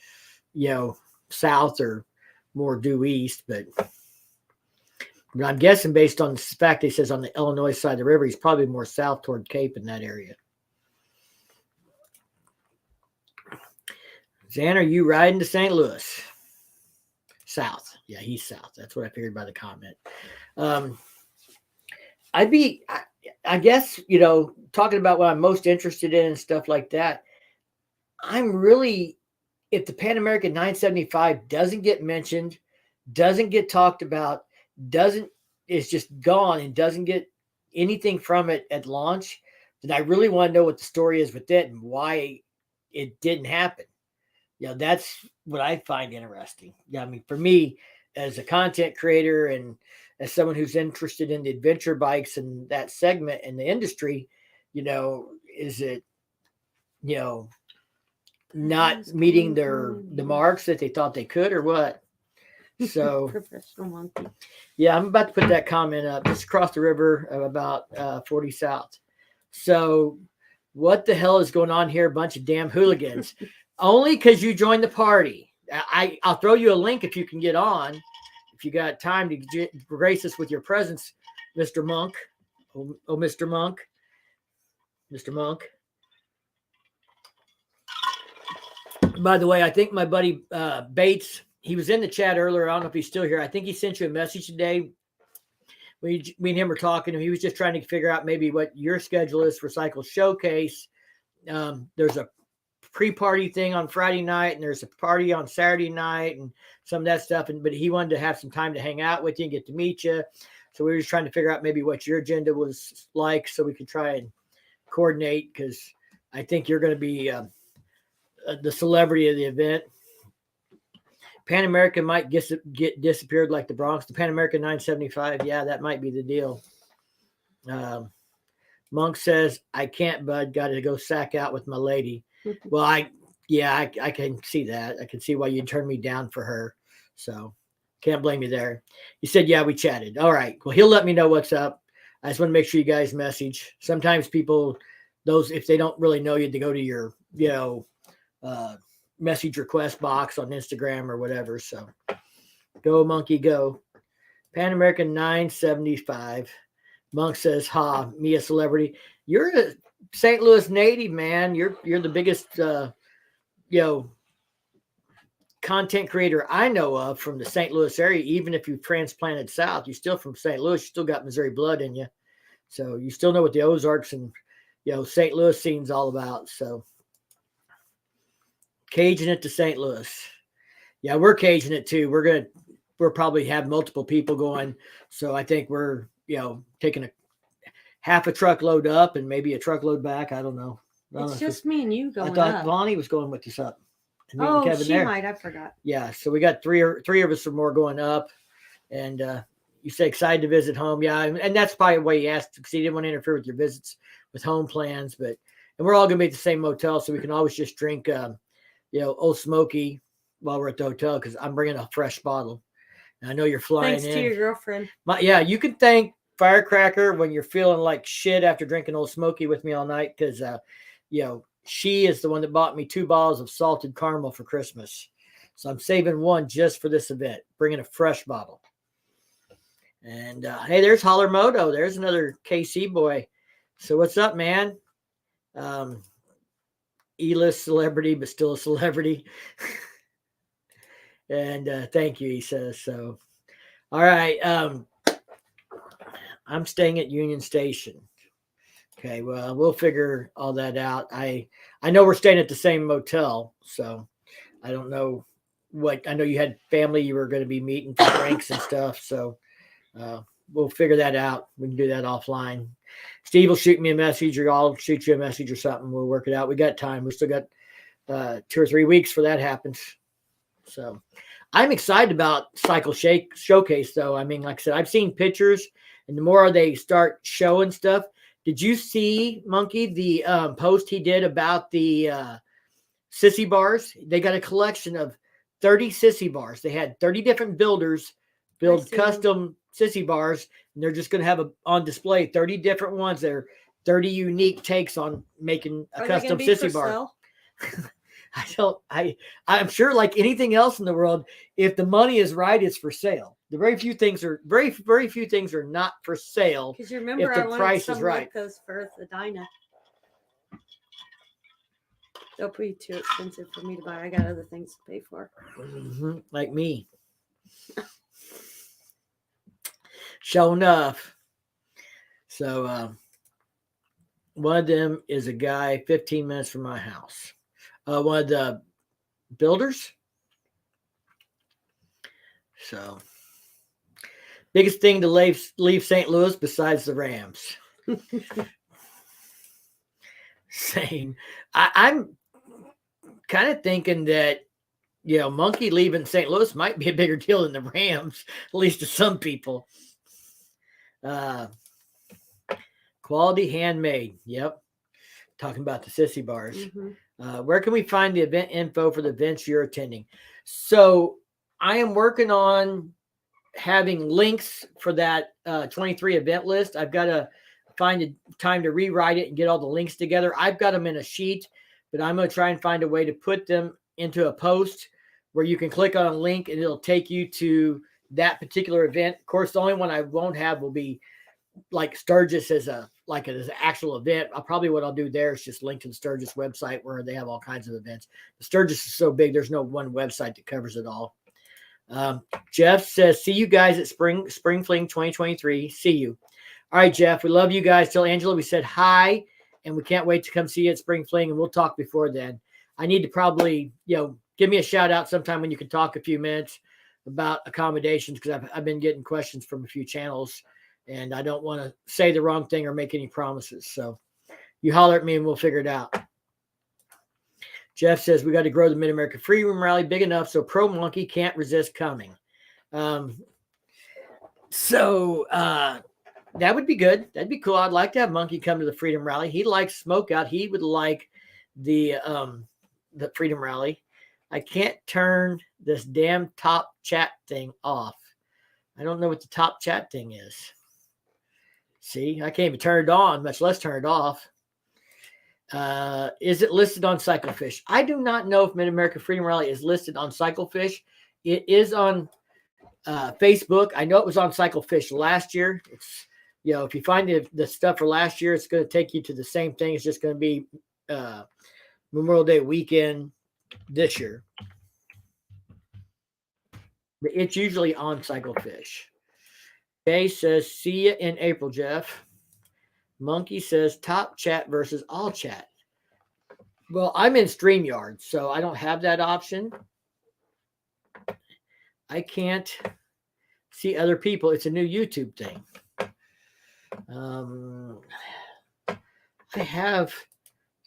south or more due east. But I'm guessing based on the fact he says on the Illinois side of the river, he's probably more south toward Cape in that area. Zan, are you riding to St. Louis? South. Yeah, he's south. That's what I figured by the comment. I guess, talking about what I'm most interested in and stuff like that, I'm really, if the Pan American 975 doesn't get mentioned, doesn't get talked about, is just gone and doesn't get anything from it at launch, then I really want to know what the story is with it and why it didn't happen. That's what I find interesting. Yeah, I mean, for me, as a content creator and as someone who's interested in the adventure bikes and that segment in the industry, is it, not meeting the marks that they thought they could or what? So professional monkey. Yeah, I'm about to put that comment up just across the river of about 40 South. So what the hell is going on here? A bunch of damn hooligans. Only because you joined the party. I'll throw you a link if you can get on. If you got time to grace us with your presence, Mr. Monk. Oh, Mr. Monk. Mr. Monk. By the way, I think my buddy Bates, he was in the chat earlier. I don't know if he's still here. I think he sent you a message today. Me and him were talking, and he was just trying to figure out maybe what your schedule is for Cycle Showcase. There's a pre-party thing on Friday night, and there's a party on Saturday night, and some of that stuff. But he wanted to have some time to hang out with you and get to meet you. So we were just trying to figure out maybe what your agenda was like, so we could try and coordinate. Because I think you're going to be the celebrity of the event. Pan American might get disappeared like the Bronx. The Pan American 975, yeah, that might be the deal. Monk says, I can't, bud. Got to go sack out with my lady. Well, I can see that. I can see why you'd turn me down for her. So can't blame you there. He said, yeah, we chatted. All right. Well, he'll let me know what's up. I just want to make sure you guys message. Sometimes people, if they don't really know you, to go to your, message request box on Instagram or whatever. So go monkey go. Pan American 975. Monk says, ha, me a celebrity. You're a St. Louis native, man. You're the biggest content creator I know of from the St. Louis area. Even if you transplanted south, you're still from St. Louis. You still got Missouri blood in you. So you still know what the Ozarks and St. Louis scene's all about. So Cajun it to St. Louis. Yeah, we're Cajun it too. We'll probably have multiple people going. So I think we're, taking half a truckload up and maybe a truckload back. I don't know. It's just me and you going I thought up. Vonnie was going with us up. Oh, Kevin she there. Might. I forgot. Yeah, so we got three of us or more going up. And you say excited to visit home. Yeah, and that's probably why he asked, because he didn't want to interfere with your visits with home plans. And we're all going to be at the same motel, so we can always just drink Old Smoky while we're at the hotel, because I'm bringing a fresh bottle. And I know you're flying Thanks to your girlfriend. You can thank Firecracker when you're feeling like shit after drinking Old Smoky with me all night, because she is the one that bought me 2 bottles of salted caramel for Christmas. So I'm saving one just for this event, bringing a fresh bottle. And hey, there's Holler Moto. There's another KC boy. So what's up, man? E-list celebrity, but still a celebrity. And thank you, he says. So, all right. I'm staying at Union Station. Okay, well, we'll figure all that out. I know we're staying at the same motel, so I don't know I know you had family you were going to be meeting for drinks and stuff, so we'll figure that out. We can do that offline. Steve will shoot me a message, or I'll shoot you a message or something. We'll work it out. We got time. We still got 2 or 3 weeks for that happens. So I'm excited about Cycle Showcase, though. I mean, like I said, I've seen pictures, and the more they start showing stuff. Did you see, Monkey, the post he did about the sissy bars? They got a collection of 30 sissy bars. They had 30 different builders build custom sissy bars, and they're just going to have on display 30 different ones. They're 30 unique takes on making a custom sissy bar. I'm sure, like anything else in the world, if the money is right, it's for sale. The very few things are not for sale. Because you remember, if the price is right. Like those for the Dyna. They'll be too expensive for me to buy. I got other things to pay for. Mm-hmm. Like me. Sure enough. So one of them is a guy 15 minutes from my house. One of the builders. So biggest thing to leave St. Louis besides the Rams. Same. I'm kind of thinking that, Monkey leaving St. Louis might be a bigger deal than the Rams, at least to some people. Quality handmade. Yep. Talking about the sissy bars. Mm-hmm. Where can we find the event info for the events you're attending? So I am working on having links for that 23 event list. I've got to find a time to rewrite it and get all the links together. I've got them in a sheet but I'm going to try and find a way to put them into a post where you can click on a link and it'll take you to that particular event. Of course, the only one I won't have will be like Sturgis as an actual event. What I'll do there is just link to the Sturgis website where they have all kinds of events. The Sturgis is so big, there's no one website that covers it all. Jeff says, see you guys at Spring Fling 2023. See you. All right, Jeff, we love you guys. Tell Angela we said hi, and we can't wait to come see you at Spring Fling, and we'll talk before then. I need to probably, give me a shout out sometime when you can talk a few minutes about accommodations, because I've been getting questions from a few channels, and I don't want to say the wrong thing or make any promises. So you holler at me and we'll figure it out. Jeff says, we got to grow the Mid-America Freedom Rally big enough so Pro Monkey can't resist coming. So that would be good. That'd be cool. I'd like to have Monkey come to the Freedom Rally. He likes Smoke Out. He would like the Freedom Rally. I can't turn this damn top chat thing off. I don't know what the top chat thing is. See, I can't even turn it on, much less turn it off. Is it listed on CycleFish? I do not know if Mid-America Freedom Rally is listed on CycleFish. It is on Facebook. I know it was on CycleFish last year. It's, if you find the stuff for last year, it's going to take you to the same thing. It's just going to be Memorial Day weekend this year. But it's usually on CycleFish. Jay says, see you in April, Jeff. Monkey says, top chat versus all chat. Well, I'm in StreamYard, so I don't have that option. I can't see other people. It's a new YouTube thing. I have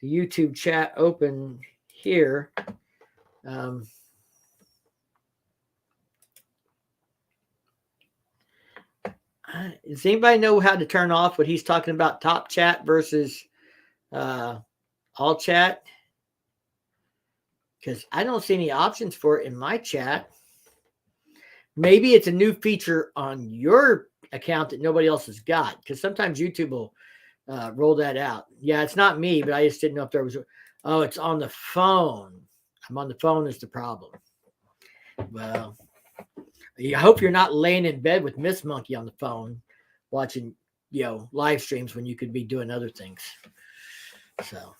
the YouTube chat open here. Does anybody know how to turn off what he's talking about? Top chat versus all chat? Because I don't see any options for it in my chat. Maybe it's a new feature on your account that nobody else has got. Because sometimes YouTube will roll that out. Yeah, it's not me, but I just didn't know if there was. Oh, it's on the phone. I'm on the phone is the problem. Well, I hope you're not laying in bed with Miss Monkey on the phone watching, live streams when you could be doing other things. So,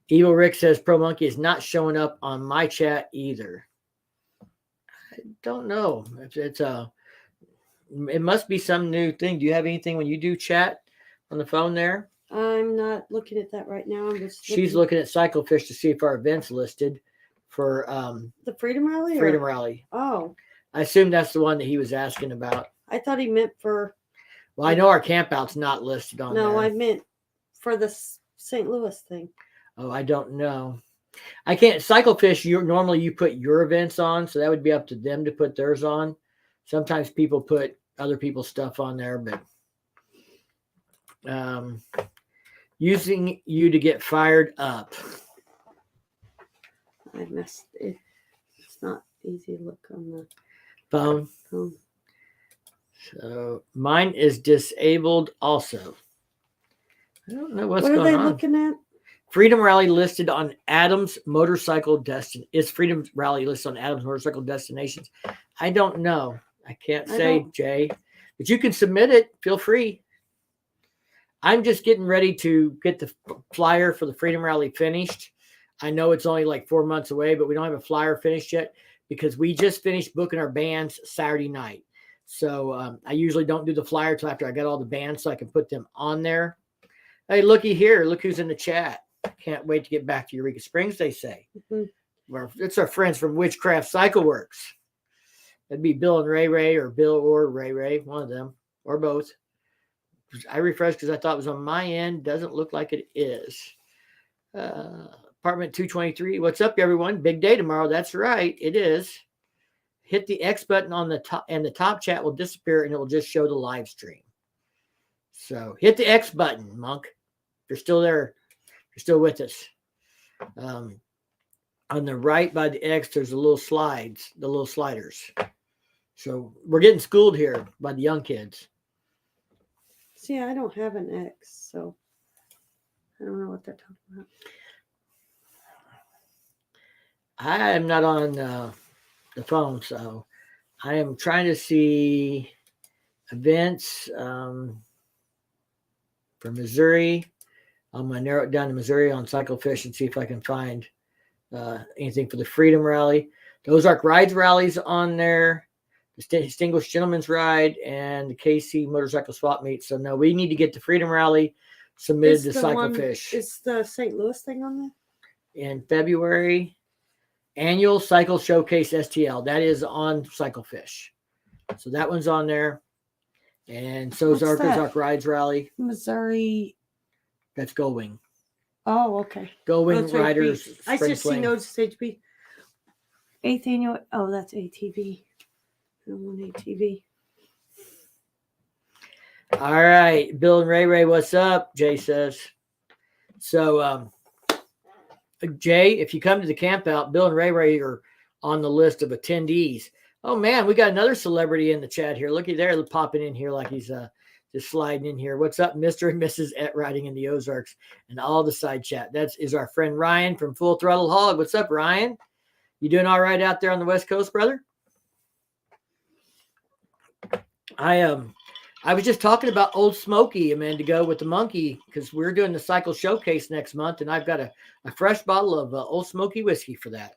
Evil Rick says Pro Monkey is not showing up on my chat either. I don't know. It must be some new thing. Do you have anything when you do chat on the phone there? I'm not looking at that right now. She's looking at CycleFish to see if our event's listed for the Freedom Rally. Rally. Oh, I assume that's the one that he was asking about. I thought he meant for. Well, I know our campout's not listed on there. No, I meant for the St. Louis thing. Oh, I don't know. I can't. CycleFish, normally you put your events on, so that would be up to them to put theirs on. Sometimes people put other people's stuff on there, but using you to get fired up. I missed it. It's not easy to look on the Phone. phone. So mine is disabled also. I don't know what's What are going they on. looking at? Freedom Rally listed on Adams Motorcycle Destination. Is Freedom Rally listed on Adams Motorcycle Destinations? I don't know. I can't say, Jay. But you can submit it. Feel free. I'm just getting ready to get the flyer for the Freedom Rally finished. I know it's only like 4 months away, but we don't have a flyer finished yet because we just finished booking our bands Saturday night. So I usually don't do the flyer till after I got all the bands so I can put them on there. Hey, looky here. Look who's in the chat. Can't wait to get back to Eureka Springs, they say. Mm-hmm. Well, it's our friends from Witchcraft Cycle Works. That'd be Bill and Ray, or Bill or Ray, one of them, or both. I refreshed because I thought it was on my end. Doesn't look like it is. Apartment 223. What's up, everyone? Big day tomorrow. That's right. It is. Hit the X button on the top, and the top chat will disappear, and it will just show the live stream. So hit the X button, Monk. If you're still there, if you're still with us. On the right by the X, there's the little sliders. So we're getting schooled here by the young kids. See, I don't have an X, so I don't know what they're talking about. I am not on the phone, so I am trying to see events for Missouri. I'm going to narrow it down to Missouri on Cyclefish and see if I can find anything for the Freedom Rally. The Ozark Rides Rallies on there, the Distinguished Gentleman's Ride, and the KC Motorcycle Swap Meet. So, no, we need to get the Freedom Rally submitted to Cyclefish. Is the St. Louis thing on there? In February. Annual Cycle Showcase STL. That is on Cyclefish. So that one's on there. And so is What's that? Ozark Rides Rally. Missouri. That's Going. Oh, okay. Going That's right, Riders. I Spring just see Fling. notes HB. 8th annual. Oh, that's ATV. I don't want ATV. All right. Bill and Ray, what's up? Jay says. So, Jay, if you come to the camp out, Bill and Ray are on the list of attendees. Oh, man, we got another celebrity in the chat here. Looky there, popping in here like he's just sliding in here. What's up, Mr. and Mrs. at Riding in the Ozarks and all the side chat? That is our friend Ryan from Full Throttle Hog. What's up, Ryan? You doing all right out there on the West Coast, brother? I was just talking about Old Smoky a minute ago with the monkey because we're doing the Cycle Showcase next month, and I've got a fresh bottle of Old Smoky whiskey for that.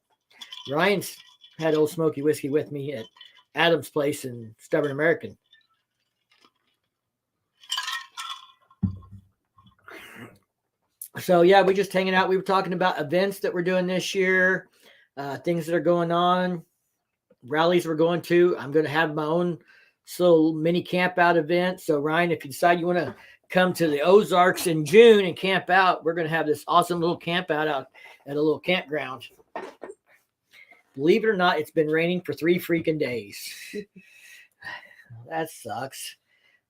Ryan's had Old Smoky whiskey with me at Adam's place in Stubborn American. So, yeah, we're just hanging out. We were talking about events that we're doing this year, things that are going on, rallies we're going to. I'm going to have my own little mini camp out event. So, Ryan, if you decide you want to come to the Ozarks in June and camp out, we're going to have this awesome little camp out at a little campground. Believe it or not, it's been raining for 3 freaking days. That sucks.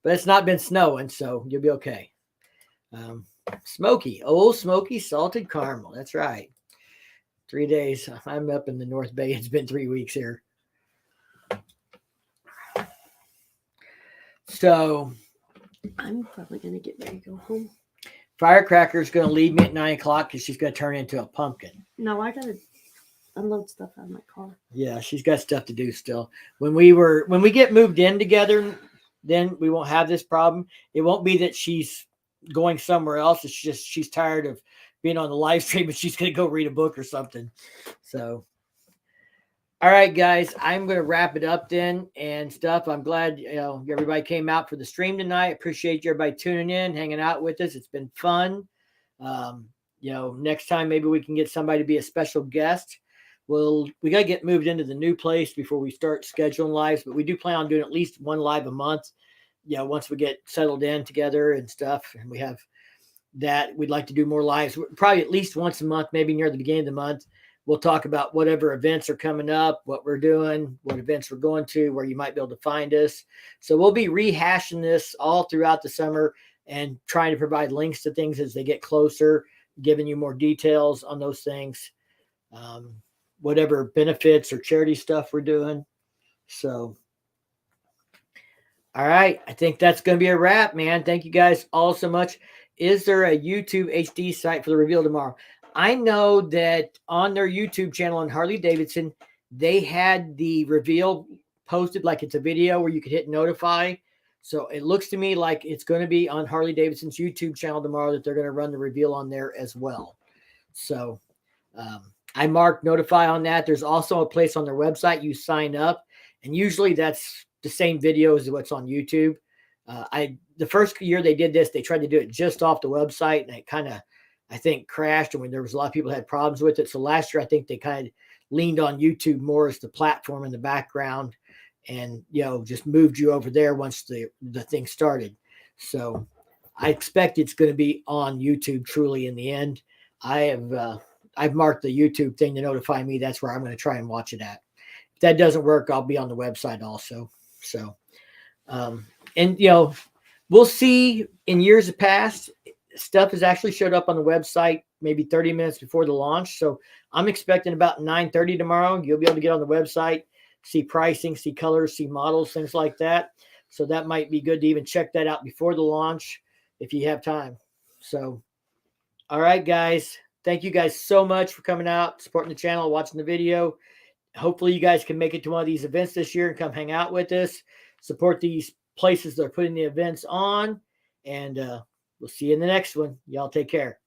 But it's not been snowing, so you'll be okay. Smoky, Old Smoky salted caramel. That's right. 3 days. I'm up in the North Bay. It's been 3 weeks here. So I'm probably going to get ready to go home. Firecracker's going to leave me at 9 o'clock because she's going to turn into a pumpkin. No, I got to unload stuff out of my car. Yeah, she's got stuff to do still. When we get moved in together, then we won't have this problem. It won't be that she's going somewhere else. It's just she's tired of being on the live stream, but she's going to go read a book or something. So, all right, guys, I'm going to wrap it up then and stuff. I'm glad everybody came out for the stream tonight. Appreciate everybody tuning in, hanging out with us. It's been fun. Next time maybe we can get somebody to be a special guest. Well, we got to get moved into the new place before we start scheduling lives, but we do plan on doing at least one live a month. Once we get settled in together and stuff, and we have that, we'd like to do more lives, probably at least once a month, maybe near the beginning of the month. We'll talk about whatever events are coming up, what we're doing, what events we're going to, where you might be able to find us. So we'll be rehashing this all throughout the summer and trying to provide links to things as they get closer, giving you more details on those things, whatever benefits or charity stuff we're doing. So, all right. I think that's going to be a wrap, man. Thank you guys all so much. Is there a YouTube HD site for the reveal tomorrow? I know that on their YouTube channel on Harley Davidson, they had the reveal posted like it's a video where you could hit notify. So it looks to me like it's going to be on Harley Davidson's YouTube channel tomorrow that they're going to run the reveal on there as well. So I marked notify on that. There's also a place on their website you sign up, and usually that's the same video as what's on YouTube. The first year they did this, they tried to do it just off the website, and it kind of, I think, crashed. And when there was a lot of people that had problems with it. So last year, I think they kind of leaned on YouTube more as the platform in the background, and just moved you over there once the thing started. So I expect it's going to be on YouTube truly in the end. I've marked the YouTube thing to notify me. That's where I'm going to try and watch it at. If that doesn't work, I'll be on the website also. So, we'll see. In years past, stuff has actually showed up on the website maybe 30 minutes before the launch. So I'm expecting about 9:30 tomorrow. You'll be able to get on the website, see pricing, see colors, see models, things like that. So that might be good to even check that out before the launch if you have time. So, All right, guys. Thank you guys so much for coming out, supporting the channel, watching the video. Hopefully you guys can make it to one of these events this year and come hang out with us. Support these places that are putting the events on. And we'll see you in the next one. Y'all take care.